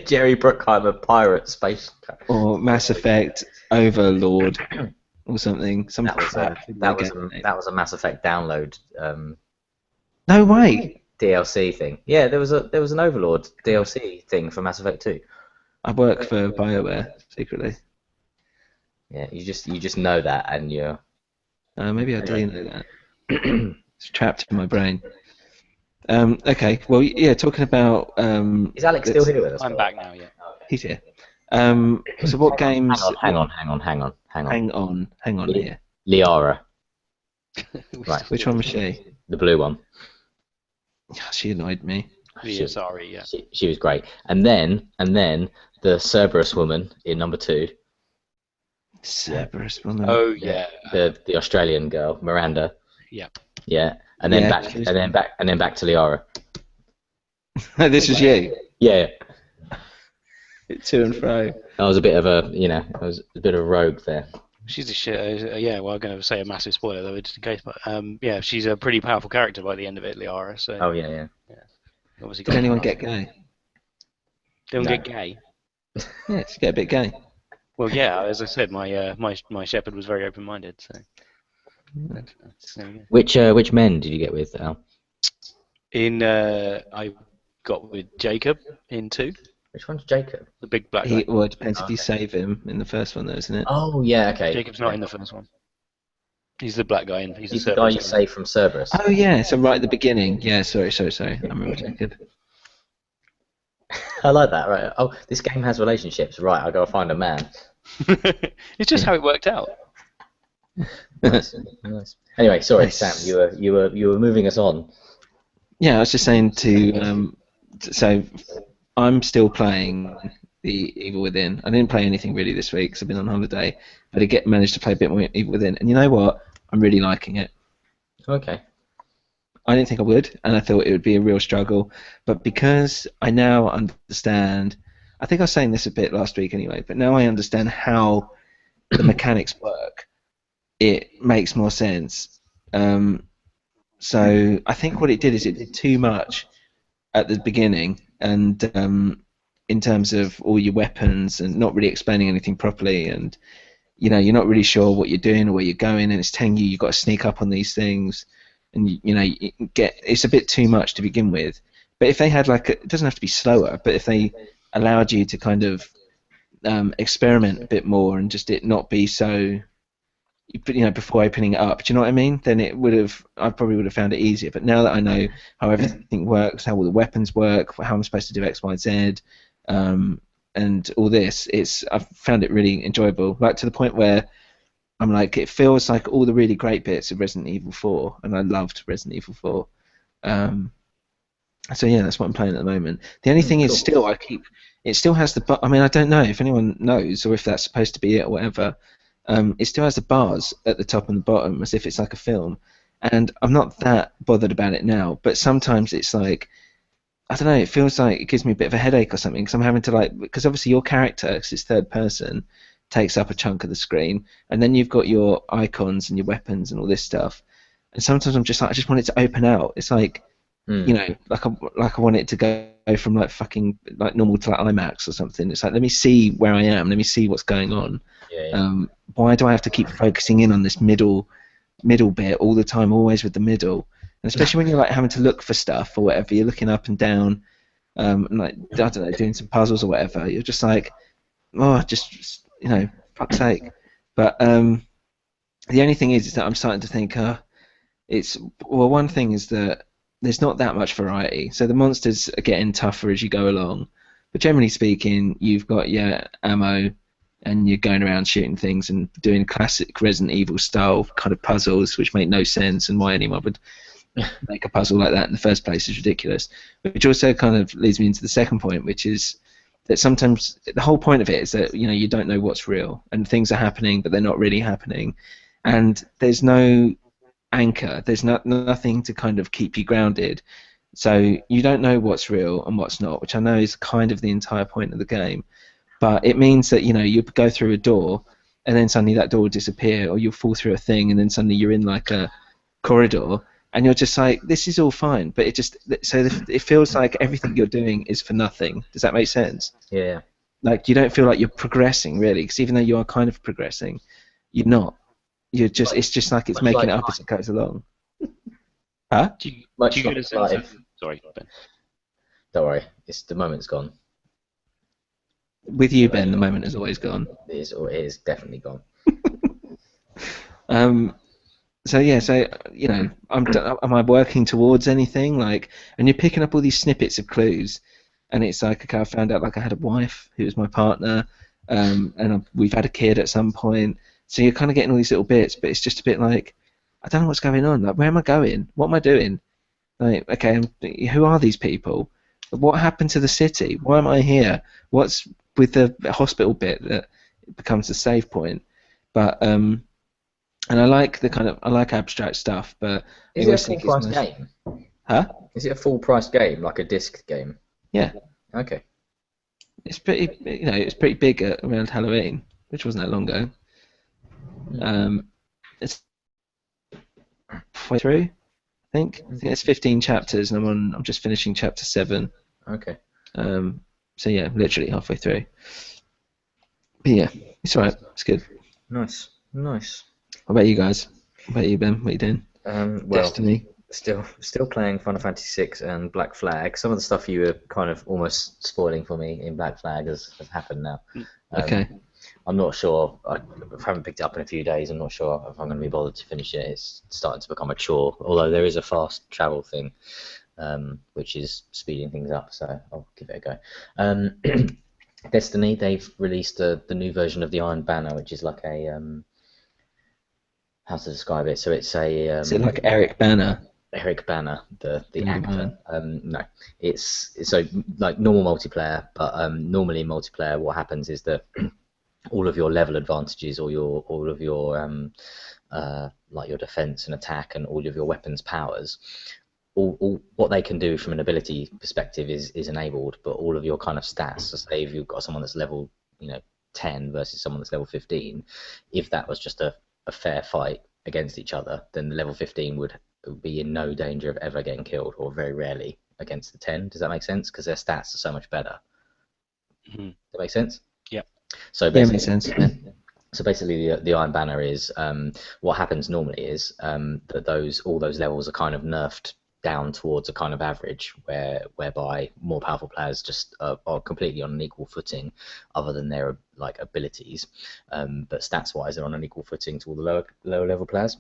Jerry Bruckheimer pirate space. Or Mass Effect Overlord or something. That was a Mass Effect download. No way. DLC thing. Yeah, there was an Overlord DLC thing for Mass Effect 2. I work for BioWare secretly. Yeah, you just know that, and you're. Maybe I do know that. It's trapped in my brain. Okay. Well, yeah. Talking about. Is Alex still here with us? I'm back now. Yeah. He's here. So what games? Hang on here. Liara. Right. Which one was she? The blue one. She annoyed me. Yeah, sorry, yeah. She was great. And then the Cerberus woman in number 2. Cerberus woman. Oh yeah. The Australian girl, Miranda. Yeah. Yeah. And then Yeah, back to Liara. This was you. Yeah. To and fro. I was a bit of a rogue there. She's a shit. Yeah, well, I'm going to say a massive spoiler though, just in case. But yeah, she's a pretty powerful character by the end of it, Liara. So. Oh yeah. Obviously. Did anyone get gay? Don't No. get gay. Yeah, she get a bit gay. Well, yeah, as I said, my shepherd was very open-minded. So. There we go. Which men did you get with, Al? I got with Jacob in 2, Which one's Jacob? the big black guy. Well, it depends if you save him in the first one, though, isn't it? Oh yeah, okay. Jacob's not in the first one. He's the black guy, and he's the guy you save from Cerberus. Oh yeah, so right at the beginning. Yeah, sorry. I remember Jacob. I like that. Right. Oh, this game has relationships. Right. I'll go find a man. It's just how it worked out. Nice. Anyway, sorry, Nice. Sam. You were moving us on. Yeah, I was just saying to. So, I'm still playing the Evil Within. I didn't play anything really this week because I've been on holiday, but I managed to play a bit more Evil Within. And you know what? I'm really liking it. Okay. I didn't think I would, and I thought it would be a real struggle. But because I now understand, I think I was saying this a bit last week anyway, but now I understand how the mechanics work, it makes more sense. So I think what it did is it did too much at the beginning, and in terms of all your weapons and not really explaining anything properly, and you're not really sure what you're doing or where you're going, and it's telling you've got to sneak up on these things. And it's a bit too much to begin with. But if they had it doesn't have to be slower, but if they allowed you to kind of experiment a bit more and just it not be so, before opening it up, do you know what I mean? Then I probably would have found it easier. But now that I know how everything works, how all the weapons work, how I'm supposed to do X, Y, Z, and all this, I've found it really enjoyable. Like to the point where I'm like, it feels like all the really great bits of Resident Evil 4, and I loved Resident Evil 4. So yeah, that's what I'm playing at the moment. The only thing is, it still has the. I mean, I don't know if anyone knows or if that's supposed to be it or whatever. It still has the bars at the top and the bottom as if it's like a film, and I'm not that bothered about it now. But sometimes it's like, I don't know. It feels like it gives me a bit of a headache or something because I'm having to because obviously your character, because it's third person, takes up a chunk of the screen, and then you've got your icons and your weapons and all this stuff. And sometimes I'm just like, I just want it to open out. It's like, like I want it to go from fucking normal to IMAX or something. It's like, let me see where I am. Let me see what's going on. Yeah. Why do I have to keep focusing in on this middle bit all the time, always with the middle? And especially when you're having to look for stuff or whatever, you're looking up and down, and I don't know, doing some puzzles or whatever. You're just like, oh, just fuck's sake. But the only thing is that I'm starting to think, one thing is that there's not that much variety. So the monsters are getting tougher as you go along, but generally speaking, you've got your ammo, and you're going around shooting things and doing classic Resident Evil style kind of puzzles, which make no sense, and why anyone would make a puzzle like that in the first place is ridiculous. Which also kind of leads me into the second point, which is that sometimes the whole point of it is that you don't know what's real, and things are happening but they're not really happening, and there's no anchor, there's nothing to kind of keep you grounded, so you don't know what's real and what's not, which I know is kind of the entire point of the game. But it means that you go through a door and then suddenly that door will disappear, or you'll fall through a thing and then suddenly you're in a corridor, and you're just like, this is all fine, but it feels like everything you're doing is for nothing. Does that make sense? Yeah. You don't feel like you're progressing really, because even though you are kind of progressing, you're not. It's just like it's making it up as it goes along. Huh? Do you get a sense of... Sorry, Ben. Don't worry, the moment's gone. With you, Ben, the moment has always gone. It is definitely gone. So am I working towards anything? And you're picking up all these snippets of clues, and it's like, okay, I found out I had a wife who was my partner, and we've had a kid at some point. So you're kind of getting all these little bits, but it's just a bit like, I don't know what's going on. Where am I going? What am I doing? Like, okay, who are these people? What happened to the city? Why am I here? What's with the hospital bit that becomes a save point? But and I like I like abstract stuff, but I Is it a always full think it's price nice. game? Huh? Is it a full price game, like a disc game? Yeah, Okay. it's pretty. It's pretty big around Halloween, which wasn't that long ago. It's halfway through, I think. I think it's 15 chapters, and I'm just finishing chapter 7. Okay. So yeah, literally halfway through. But yeah, it's alright. It's good. Nice. What about you guys? What about you, Ben? What are you doing? Well, Destiny. Still playing Final Fantasy VI and Black Flag. Some of the stuff you were kind of almost spoiling for me in Black Flag has happened now. Okay. I'm not sure. I haven't picked it up in a few days. I'm not sure if I'm going to be bothered to finish it. It's starting to become a chore. Although there is a fast travel thing, which is speeding things up. So I'll give it a go. Destiny. They've released the new version of the Iron Banner, which is like a how to describe it? So it's a Is it like Eric Banner? Eric Banner, the actor. No, it's so like normal multiplayer, but normally in multiplayer, what happens is that all of your level advantages, or all of your like your defense and attack, and all of your weapons powers, all what they can do from an ability perspective is enabled, but all of your kind of stats. So say if you've got someone that's level 10 versus someone that's level 15, if that was just a fair fight against each other, then the level 15 would be in no danger of ever getting killed, or very rarely against the 10. Does that make sense? Because their stats are so much better. Does that make sense? Yeah. So Yeah, makes sense. Yeah. So basically, the Iron Banner is what happens normally is that all those levels are kind of nerfed down towards a kind of average, whereby more powerful players just are completely on an equal footing, other than their like abilities, but stats wise they're on an equal footing to all the lower level players.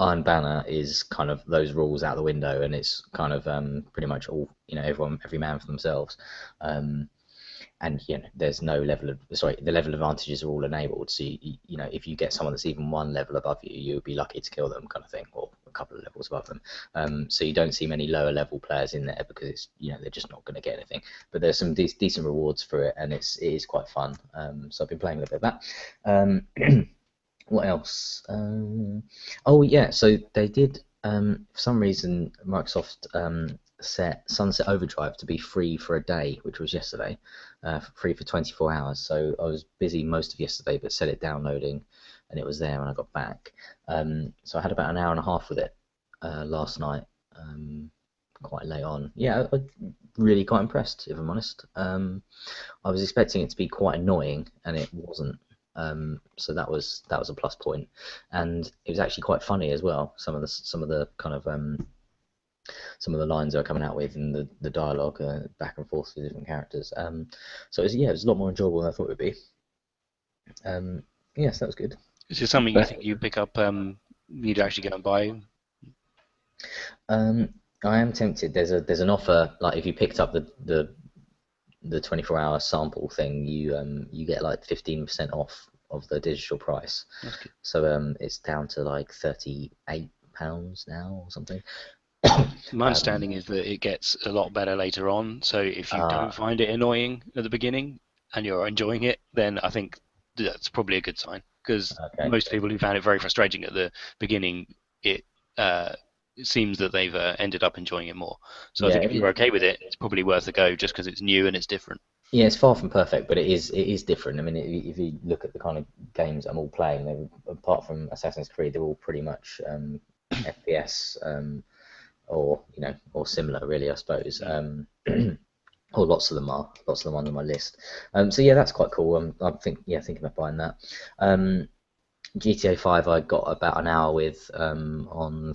Iron Banner is kind of those rules out the window, and it's kind of pretty much all every man for themselves. And there's no the level advantages are all enabled. So if you get someone that's even one level above you, you'll be lucky to kill them, kind of thing, or a couple of levels above them. So you don't see many lower level players in there, because it's they're just not going to get anything. But there's some decent rewards for it, and it is quite fun. So I've been playing a little bit of that. What else? Oh yeah, so they did. For some reason, Microsoft set Sunset Overdrive to be free for a day, which was yesterday, free for 24 hours. So I was busy most of yesterday, but set it downloading, and it was there when I got back. So I had about an hour and a half with it last night, quite late on. Yeah, I'm really quite impressed, if I'm honest. I was expecting it to be quite annoying, and it wasn't. So that was a plus point, and it was actually quite funny as well. Some of the kind of some of the lines they were coming out with, and the dialogue back and forth with different characters. So it was a lot more enjoyable than I thought it would be. Yes, that was good. Is there something you think you pick up? You'd actually go and buy? I am tempted. There's an offer, like if you picked up the 24-hour sample thing, you get like 15% off of the digital price. That's good. So it's down to like £38 now or something. My understanding is that it gets a lot better later on. So if you don't find it annoying at the beginning and you're enjoying it, then I think that's probably a good sign. Because most people who found it very frustrating at the beginning, it seems that they've ended up enjoying it more. So I think if you're okay with it, it's probably worth a go, just because it's new and it's different. Yeah, it's far from perfect, but it is different. I mean, if you look at the kind of games I'm all playing, apart from Assassin's Creed, they're all pretty much FPS or similar, really, I suppose. Or lots of them are on my list. So yeah, that's quite cool. I'm thinking about buying that. GTA 5 I got about an hour with on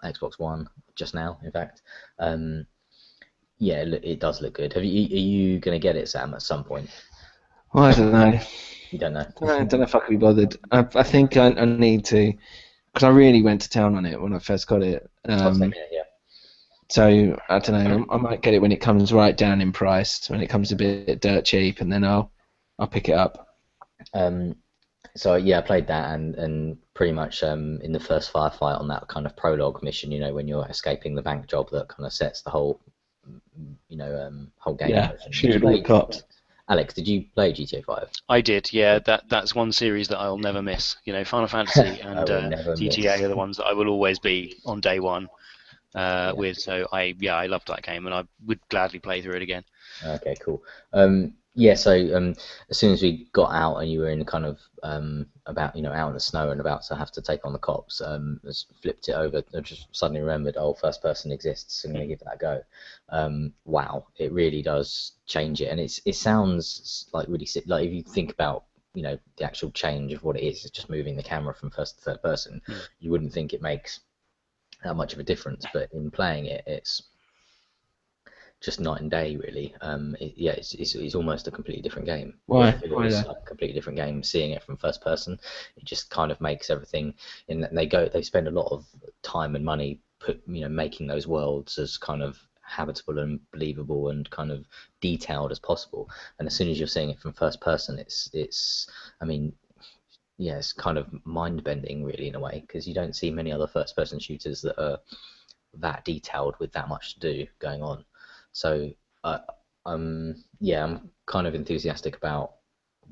Xbox One just now, in fact. Yeah, it does look good. Are you going to get it, Sam, at some point? Well, I don't know. You don't know? I don't know if I can be bothered. I think I need to, because I really went to town on it when I first got it. Yeah. So I don't know. I might get it when it comes right down in price, when it comes a bit dirt cheap, and then I'll pick it up. So yeah, I played that and pretty much in the first firefight on that kind of prologue mission, you know, when you're escaping the bank job, that kind of sets the whole, you know, whole game. Yeah, shoot all the cops. Alex, did you play GTA 5? I did, yeah. That's one series that I'll never miss. You know, Final Fantasy and GTA are the ones that I will always be on day one with. So I loved that game, and I would gladly play through it again. Okay, cool. Yeah, so as soon as we got out and you were in kind of about, you know, out in the snow and about to have to take on the cops, just flipped it over. I just suddenly remembered, oh, first person exists. I'm going to give that a go. Wow, it really does change it, and it sounds like really like if you think about, you know, the actual change of what it is, it's just moving the camera from first to third person. You wouldn't think it makes that much of a difference, but in playing it, it's just night and day, really. It's almost a completely different game. Why? It's like a completely different game. Seeing it from first person, it just kind of makes everything. And they spend a lot of time and money making those worlds as kind of habitable and believable and kind of detailed as possible. And as soon as you're seeing it from first person, it's kind of mind bending, really, in a way, because you don't see many other first person shooters that are that detailed with that much to do going on. So I'm kind of enthusiastic about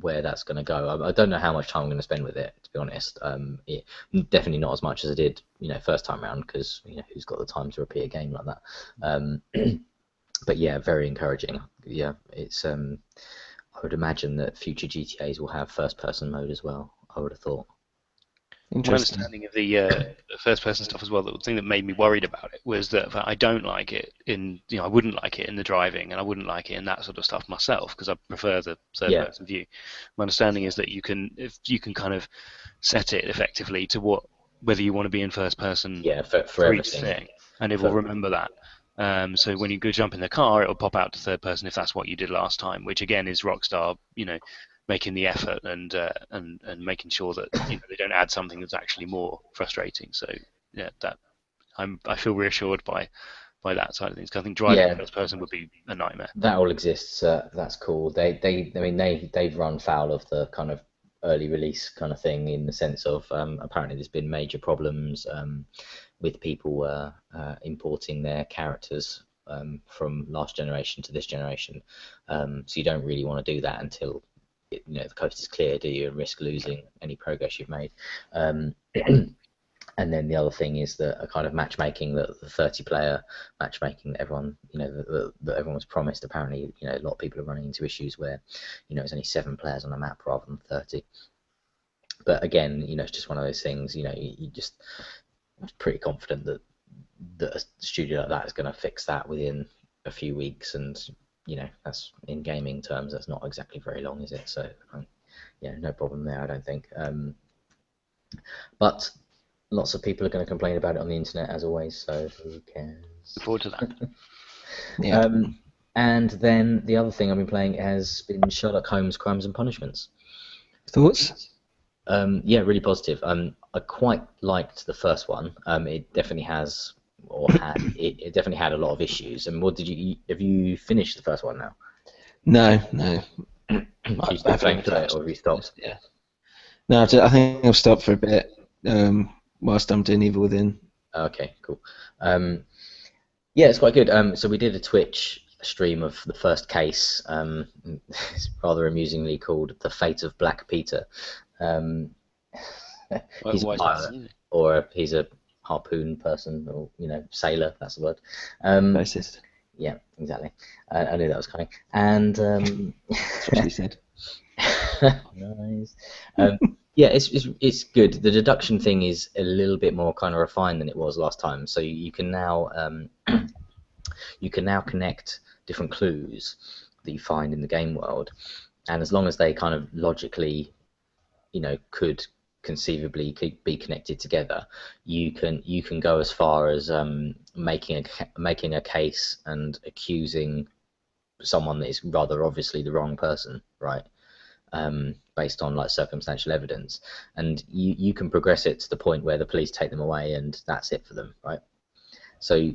where that's going to go. I don't know how much time I'm going to spend with it, to be honest. Definitely not as much as I did, you know, first time round, because, you know, who's got the time to repeat a game like that? But yeah, very encouraging. Yeah, it's I would imagine that future GTAs will have first person mode as well, I would have thought. My understanding of the first-person stuff as well, the thing that made me worried about it was that I don't like it I wouldn't like it in the driving, and I wouldn't like it in that sort of stuff myself, because I prefer the third-person view. My understanding is that you can kind of set it effectively to whether you want to be in first-person for each thing, and it will remember that. So when you go jump in the car, it will pop out to third-person if that's what you did last time, which again is Rockstar, you know, making the effort and making sure that, you know, they don't add something that's actually more frustrating. So yeah, I feel reassured by that side of things. Cause I think driving first person would be a nightmare. That all exists. That's cool. They've run foul of the kind of early release kind of thing, in the sense of apparently there's been major problems with people importing their characters from last generation to this generation. So you don't really want to do that until the coast is clear, do you, and risk losing any progress you've made. And then the other thing is that a kind of matchmaking, that the 30-player matchmaking that everyone, that everyone was promised. Apparently, a lot of people are running into issues where, it's only 7 players on a map rather than 30. But again, it's just one of those things. You just pretty confident that a studio like that is going to fix that within a few weeks, and that's, in gaming terms, that's not exactly very long, is it? So no problem there, I don't think. But lots of people are going to complain about it on the internet, as always, so who cares? Look forward to that. Yeah. And then the other thing I've been playing has been Sherlock Holmes: Crimes and Punishments. Thoughts? Yeah, really positive. I quite liked the first one. It definitely has, or had, it definitely had a lot of issues. And what have you finished the first one now? No. Are you still playing it, or have you stopped? Yeah. No, I think I've stopped for a bit whilst I'm doing Evil Within. Okay, cool. Yeah, it's quite good. So we did a Twitch stream of the first case. It's rather amusingly called The Fate of Black Peter. He's a pilot, or he's a harpoon person, or sailor. That's the word. Racist. Yeah, exactly. I knew that was coming. And that's what she said. Nice. Yeah, it's good. The deduction thing is a little bit more kind of refined than it was last time. So you can now connect different clues that you find in the game world, and as long as they kind of logically, could conceivably be connected together, you can go as far as making a case and accusing someone that is rather obviously the wrong person, right? Based on like circumstantial evidence, and you can progress it to the point where the police take them away, and that's it for them, right? So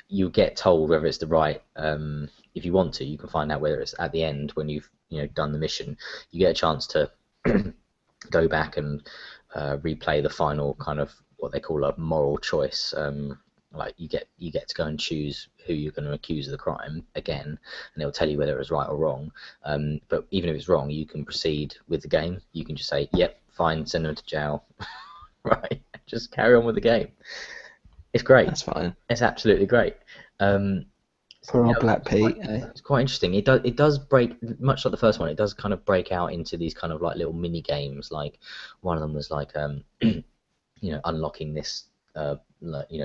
you get told whether it's the right. If you want to, you can find out whether it's at the end when you've done the mission. You get a chance to go back and replay the final kind of what they call a moral choice. Like you get to go and choose who you're going to accuse of the crime again, and it'll tell you whether it was right or wrong. But even if it's wrong, you can proceed with the game. You can just say, "Yep, fine, send them to jail," right? Just carry on with the game. It's great. That's fine. It's absolutely great. Poor old Black Pete. It's quite interesting. It does break, much like the first one. It does kind of break out into these kind of like little mini games. Like one of them was like unlocking this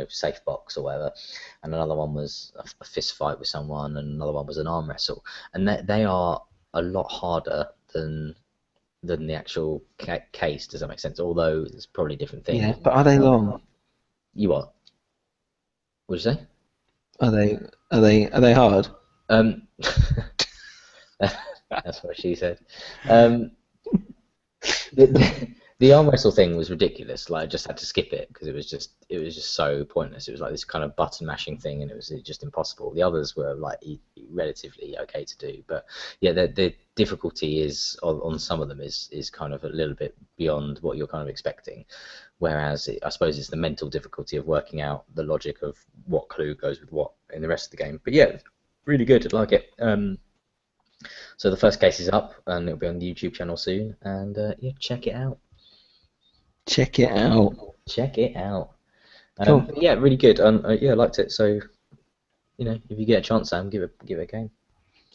safe box or whatever, and another one was a fist fight with someone, and another one was an arm wrestle, and they are a lot harder than the actual case. Does that make sense? Although it's probably different things. Yeah, but are they long? You what? What'd you say? Are they hard? That's what she said. The arm wrestle thing was ridiculous. Like I just had to skip it because it was just so pointless. It was like this kind of button mashing thing, and it was just impossible. The others were like relatively okay to do, but yeah, the difficulty is on some of them is kind of a little bit beyond what you're kind of expecting. Whereas I suppose it's the mental difficulty of working out the logic of what clue goes with what in the rest of the game. But yeah, really good. I like it. So the first case is up, and it'll be on the YouTube channel soon. And yeah, check it out. Check it out. Check it out. Cool. Yeah, really good. Yeah, I liked it. So, if you get a chance, Sam, give it a game.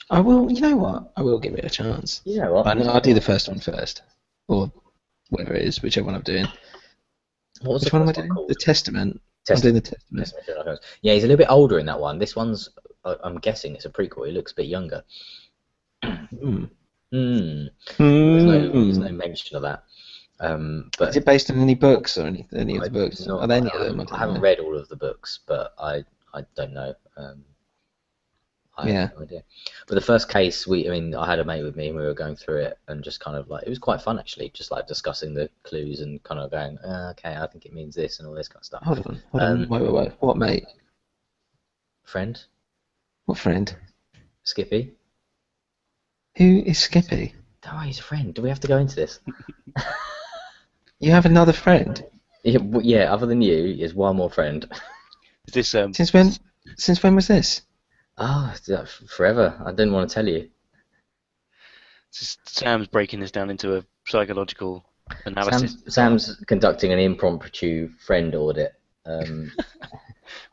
I will. You know what? I will give it a chance. You know what? I'll do the first one first, or whatever it is, whichever one I'm doing. Which one am I doing? The Testament. I'm doing the Testament. Yeah, he's a little bit older in that one. This one's, I'm guessing, it's a prequel. He looks a bit younger. There's no mention of that. But is it based on any books or any of the books? Not, Are there any of them? I haven't read all of the books, but I don't know. I have no idea. But the first case, I had a mate with me, and we were going through it, and just kind of like, it was quite fun actually, just like discussing the clues and kind of going, okay, I think it means this and all this kind of stuff. Hold on. Wait. What mate? Friend. What friend? Skippy. Who is Skippy? Oh, he's a friend. Do we have to go into this? You have another friend? Yeah, other than you, is one more friend. Is this Since when was this? Oh, forever. I didn't want to tell you. Sam's breaking this down into a psychological analysis. Sam's conducting an impromptu friend audit. When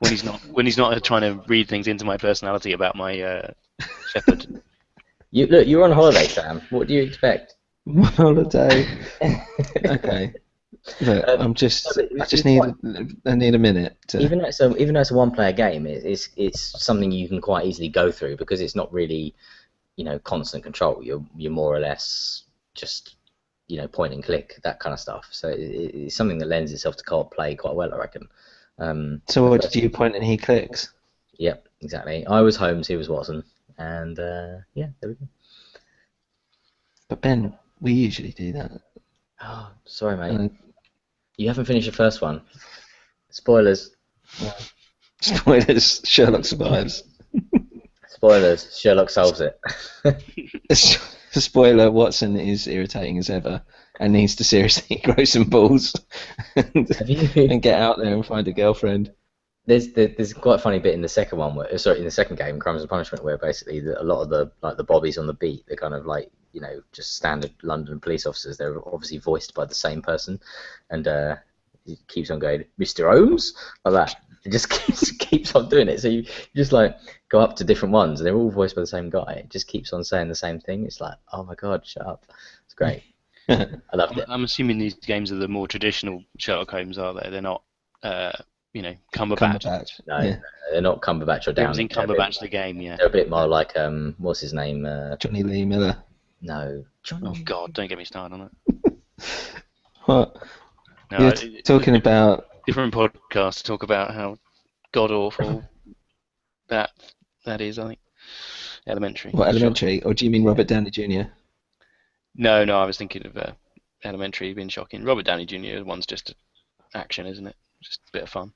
he's not trying to read things into my personality about my shepherd. You're on holiday, Sam. What do you expect? Holiday. Okay. Look, I need a minute. Even though it's a one-player game, it's something you can quite easily go through because it's not really, constant control. You're more or less just, point and click, that kind of stuff. So it's something that lends itself to co-op play quite well, I reckon. So what did you point and he clicks? Yep, exactly. I was Holmes, he was Watson, and yeah, there we go. But Ben, we usually do that. Oh, sorry, mate. You haven't finished the first one. Spoilers. Spoilers. Sherlock survives. Spoilers. Sherlock solves it. Spoiler: Watson is irritating as ever and needs to seriously grow some balls and get out there and find a girlfriend. There's quite a funny bit in the second one, in the second game, Crimes and Punishment, where basically a lot of the bobbies on the beat, they're kind of like, just standard London police officers. They're obviously voiced by the same person, and he keeps on going, "Mr. Holmes," like that. It just keeps on doing it. So you just like go up to different ones, and they're all voiced by the same guy. It just keeps on saying the same thing. It's like, oh my god, shut up! It's great. I loved it. I'm assuming these games are the more traditional Sherlock Holmes, are they? They're not, Cumberbatch. No, they're not Cumberbatch or Downey. It was in Cumberbatch the game, yeah. They're a bit more like what's his name? Johnny Lee Miller. No. Oh God, don't get me started on it. What? No, You're talking about different podcasts to talk about how god awful that is. I think Elementary. What, Elementary? Or do you mean Robert Downey Jr.? No, I was thinking of Elementary being shocking. Robert Downey Jr. one's just action, isn't it? Just a bit of fun.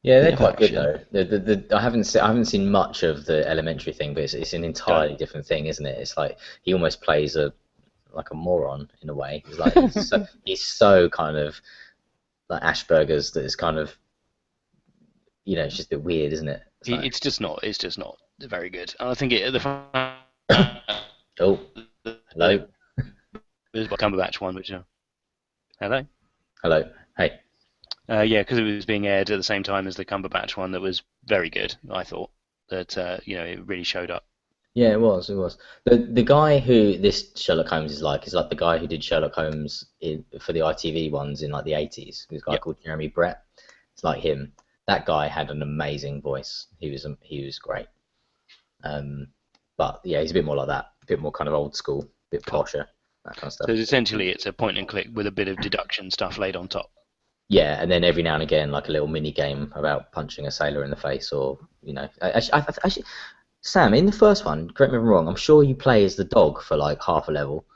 Yeah, they're quite good though. I haven't seen much of the Elementary thing, but it's an entirely different thing, isn't it? It's like he almost plays like a moron in a way. He's like he's so kind of like Asperger's that it's kind of, you know, it's just a bit weird, isn't it? It's just not very good. And I think Oh, hello. There's a Cumberbatch one, which hello. Hey. Yeah, because it was being aired at the same time as the Cumberbatch one that was very good. I thought that it really showed up. Yeah, it was. The guy who this Sherlock Holmes is like the guy who did Sherlock Holmes for the ITV ones in like the 80s. This guy called Jeremy Brett. It's like him. That guy had an amazing voice. He was great. But yeah, he's a bit more like that, a bit more kind of old school, a bit posher, that kind of stuff. So essentially, it's a point and click with a bit of deduction stuff laid on top. Yeah, and then every now and again, like a little mini game about punching a sailor in the face, or actually, Sam, in the first one, correct me if I'm wrong, I'm sure you play as the dog for like half a level.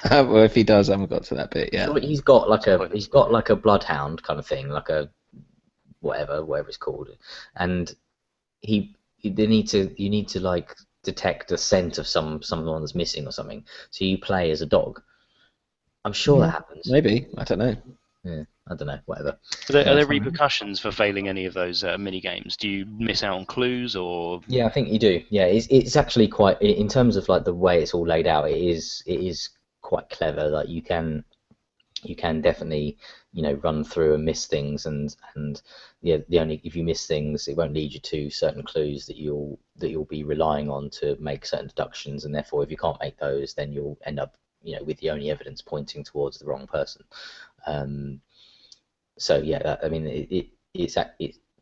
Well, if he does, I haven't got to that bit yet. Sure, he's got like a bloodhound kind of thing, like a whatever it's called, and you need to like detect the scent of someone that's missing or something. So you play as a dog. I'm sure that happens. Maybe, I don't know. Yeah, I don't know. Whatever. Are there repercussions for failing any of those mini games? Do you miss out on clues or? Yeah, I think you do. Yeah, it's actually quite, in terms of like the way it's all laid out. It is quite clever. Like you can definitely run through and miss things, and yeah, if you miss things, it won't lead you to certain clues that you'll be relying on to make certain deductions, and therefore if you can't make those, then you'll end up with the only evidence pointing towards the wrong person. So yeah, I mean it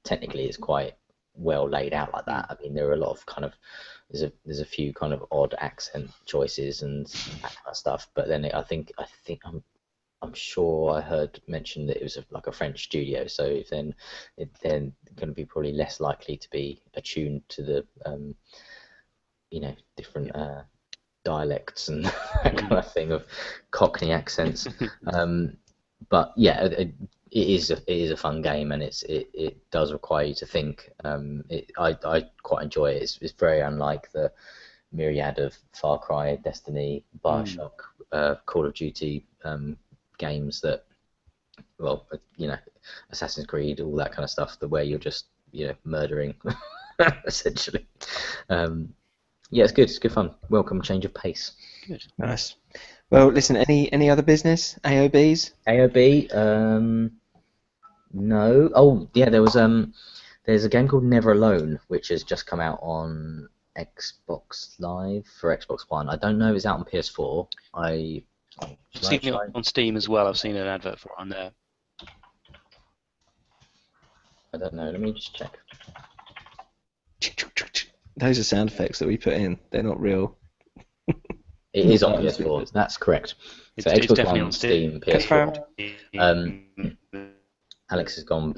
technically is quite well laid out like that. I mean there are a lot of kind of there's a few kind of odd accent choices and that kind of stuff, but then I think I'm sure I heard mentioned that it was like a French studio, so then going to be probably less likely to be attuned to the different dialects and that kind of thing of Cockney accents. But yeah, it is a fun game, and it does require you to think. I quite enjoy it. It's very unlike the myriad of Far Cry, Destiny, Bioshock, Call of Duty games that, well, Assassin's Creed, all that kind of stuff, where you're just murdering essentially. Yeah, it's good. It's good fun. Welcome change of pace. Good. Nice. Well, listen. Any other business? AOBs? AOB? No. Oh, yeah. There's a game called Never Alone, which has just come out on Xbox Live for Xbox One. I don't know if it's out on PS4. I've seen it on Steam as well. I've seen an advert for it on there. I don't know. Let me just check. Those are sound effects that we put in. They're not real. It is on PS4. That's correct. So It's Xbox definitely One, on Steam. PS4. Alex has gone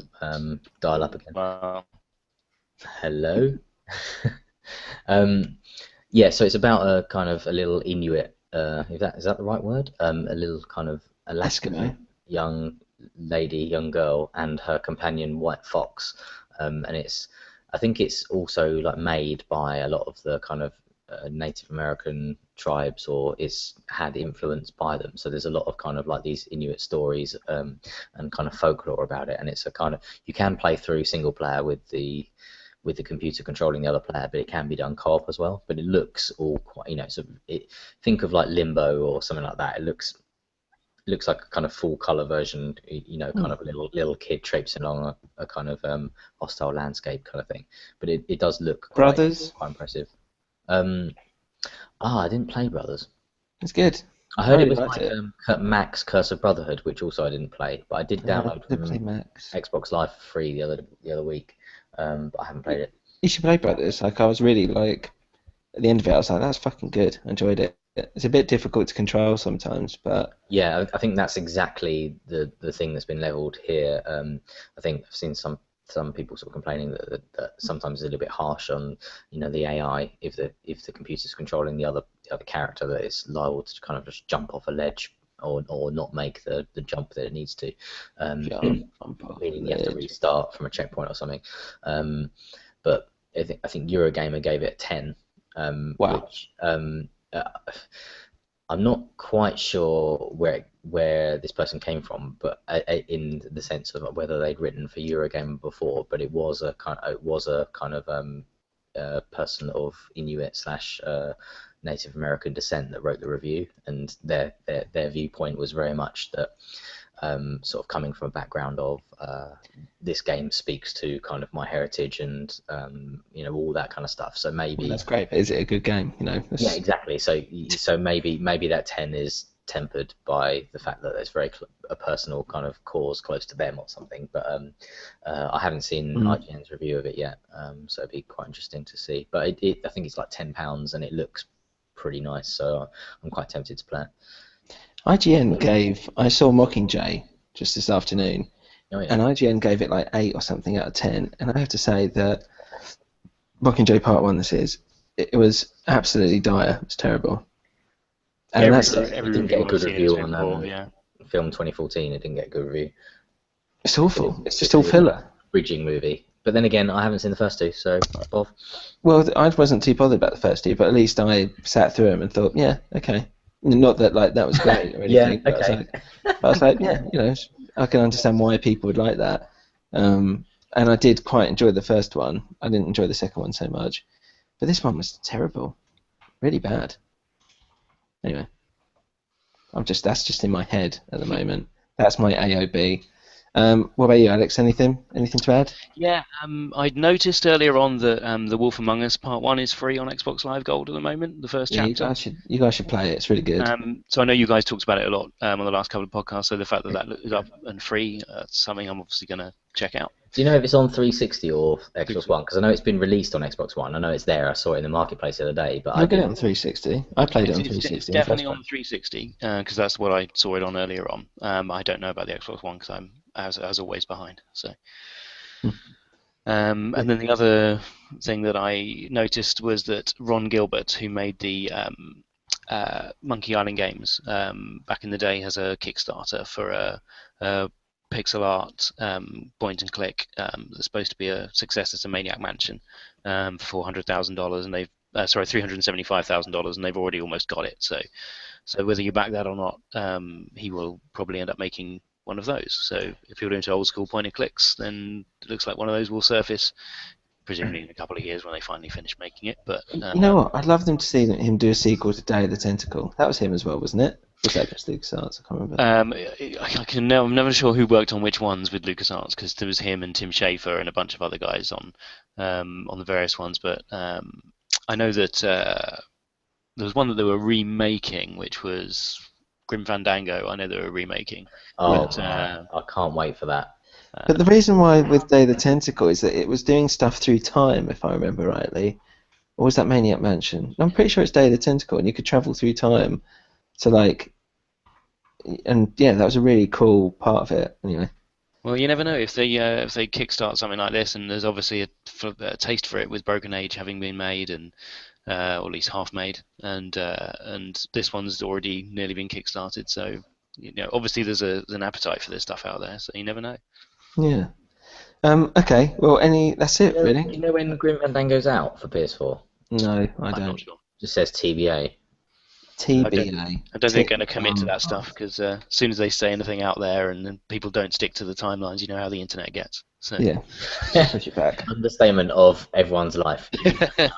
dial up again. Wow. Hello. Yeah, so it's about a kind of a little Inuit. Is that the right word? A little kind of Alaskan young girl, and her companion White Fox. And I think it's also like made by a lot of the kind of Native American tribes, or is had influence by them. So there's a lot of kind of like these Inuit stories and kind of folklore about it. And it's a kind of, you can play through single player with the computer controlling the other player, but it can be done co-op as well. But it looks all quite, think of like Limbo or something like that. It looks like a kind of full color version, kind of a little kid traipsing along a kind of hostile landscape kind of thing. But it does look quite impressive. I didn't play Brothers. It's good. I heard it was like Max Curse of Brotherhood, which also I didn't play, but I did download from Xbox Live for free the other week. But I haven't played it. You should play Brothers. Like, I was really like, at the end of it, I was like, that's fucking good. I enjoyed it. It's a bit difficult to control sometimes, but yeah, I think that's exactly the thing that's been leveled here. I think I've seen some people sort of complaining that sometimes it's a little bit harsh on the AI if the computer's controlling the other character, that it's liable to kind of just jump off a ledge or not make the jump that it needs to, meaning you have to restart from a checkpoint or something. But I think Eurogamer gave it 10. Wow. Which, I'm not quite sure where this person came from, but in the sense of whether they'd written for Eurogamer before. But it was a kind of person of Inuit slash Native American descent that wrote the review, and their viewpoint was very much that sort of coming from a background of this game speaks to kind of my heritage and all that kind of stuff. So maybe Well, that's great, but is it a good game? yeah, exactly. So maybe that 10 is tempered by the fact that there's a personal kind of cause close to them or something. But I haven't seen IGN's review of it yet, so it'd be quite interesting to see. But I think it's like £10 and it looks pretty nice, so I'm quite tempted to play it. IGN gave, I saw Mockingjay just this afternoon, Oh, yeah. and IGN gave it like 8 or something out of 10, and I have to say that Mockingjay Part 1, it was absolutely dire. It was terrible. And Every that's It didn't get a good review on yeah. Film 2014. It didn't get a good review. it's awful. It's just all filler. Bridging movie. But then again, I haven't seen the first two, so Bob. Well, I wasn't too bothered about the first two, but at least I sat through them and thought, yeah, okay. Not that like that was great or anything. Yeah, but okay. I was like, yeah, I can understand why people would like that. And I did quite enjoy the first one. I didn't enjoy the second one so much, but this one was terrible, really bad. Anyway, that's just in my head at the moment. That's my AOB. What about you, Alex? Anything to add? Yeah, I'd noticed earlier on that The Wolf Among Us Part 1 is free on Xbox Live Gold at the moment, the first Yeah, chapter. you guys should play it. It's really good. So I know you guys talked about it a lot on the last couple of podcasts, so the fact that is up and free, it's something I'm obviously going to check out. Do you know if it's on 360 or Xbox One? Because I know it's been released on Xbox One. I know it's there. I saw it in the marketplace the other day. But I get it on 360. I played it on 360. It's definitely on 360 because that's what I saw it on earlier on. I don't know about the Xbox One because I'm as always behind. So, and then the other thing that I noticed was that Ron Gilbert, who made the Monkey Island games back in the day, has a Kickstarter for a pixel art point and click that's supposed to be a successor to Maniac Mansion for $400,000, and they've $375,000, and they've already almost got it. So whether you back that or not, he will probably end up making one of those. So if you're into old school point and clicks, then it looks like one of those will surface, presumably in a couple of years when they finally finish making it. But you know what? I'd love them to see him do a sequel to Day of the Tentacle. That was him as well, wasn't it? Was that just LucasArts? I can't remember. I'm never sure who worked on which ones with LucasArts, because there was him and Tim Schafer and a bunch of other guys on the various ones. But I know that there was one that they were remaking, which was Grim Fandango. I know they were remaking. Oh, but, I can't wait for that. But the reason why with Day of the Tentacle is that it was doing stuff through time, if I remember rightly. Or was that Maniac Mansion? I'm pretty sure it's Day of the Tentacle, and you could travel through time to and yeah, that was a really cool part of it. Anyway. Well, you never know if they kickstart something like this, and there's obviously a taste for it with Broken Age having been made and or at least half made, and this one's already nearly been kickstarted. So obviously there's an appetite for this stuff out there. So you never know. Yeah. Okay. Well, that's it really. Do you know when Grim Fandango's out for PS4? No, I I'm don't. not sure. It just says TBA. TBA. I don't think they're going to commit to that stuff, because as soon as they say anything out there and then people don't stick to the timelines, you know how the internet gets. So. Yeah. Push it back. Understatement of everyone's life. I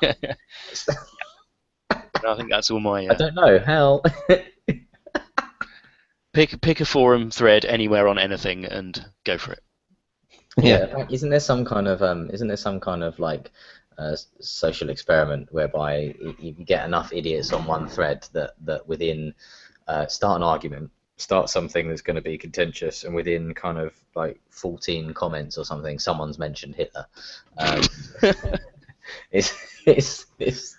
think that's all my. I don't know how. Pick a forum thread anywhere on anything and go for it. Yeah. Isn't there some kind of like social experiment whereby you get enough idiots on one thread that within start an argument, start something that's going to be contentious, and within kind of like 14 comments or something, someone's mentioned Hitler. It's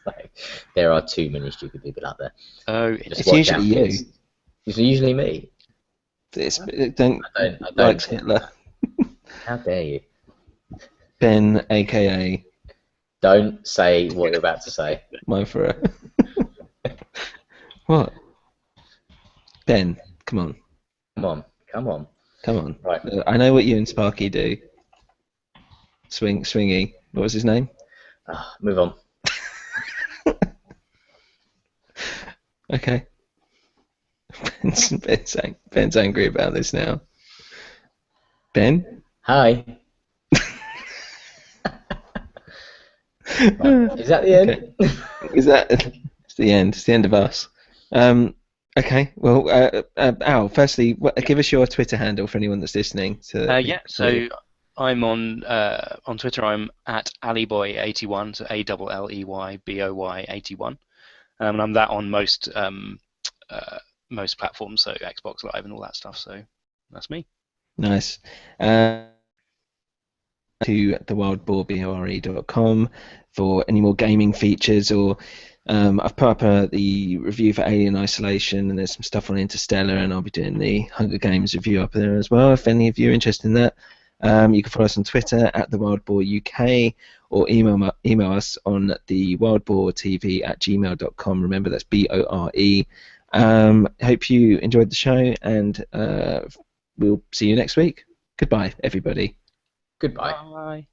like there are too many stupid people out there. Oh, it's usually you. It's usually me. I don't like Hitler. How dare you? Ben, aka. Don't say what you're about to say. Mine for a. What? Ben, come on. Come on. Right. I know what you and Sparky do. Swingy. What was his name? Move on. Okay. Ben's angry about this now. Ben? Hi. Right. Is that the end? Is that it's the end? It's the end of us. Okay. Well, Al. Firstly, give us your Twitter handle for anyone that's listening. Yeah. So I'm on Twitter. I'm at Allyboy81. So ALLEYBOY 81. And I'm that on most platforms. So Xbox Live and all that stuff. So that's me. Nice. To thewildboar.com for any more gaming features, or I've put up the review for Alien Isolation, and there's some stuff on Interstellar, and I'll be doing the Hunger Games review up there as well. If any of you are interested in that, you can follow us on Twitter at thewildboaruk, or email us on thewildboartv@gmail.com. Remember, that's BORE. Hope you enjoyed the show, and we'll see you next week. Goodbye, everybody. Goodbye. Bye.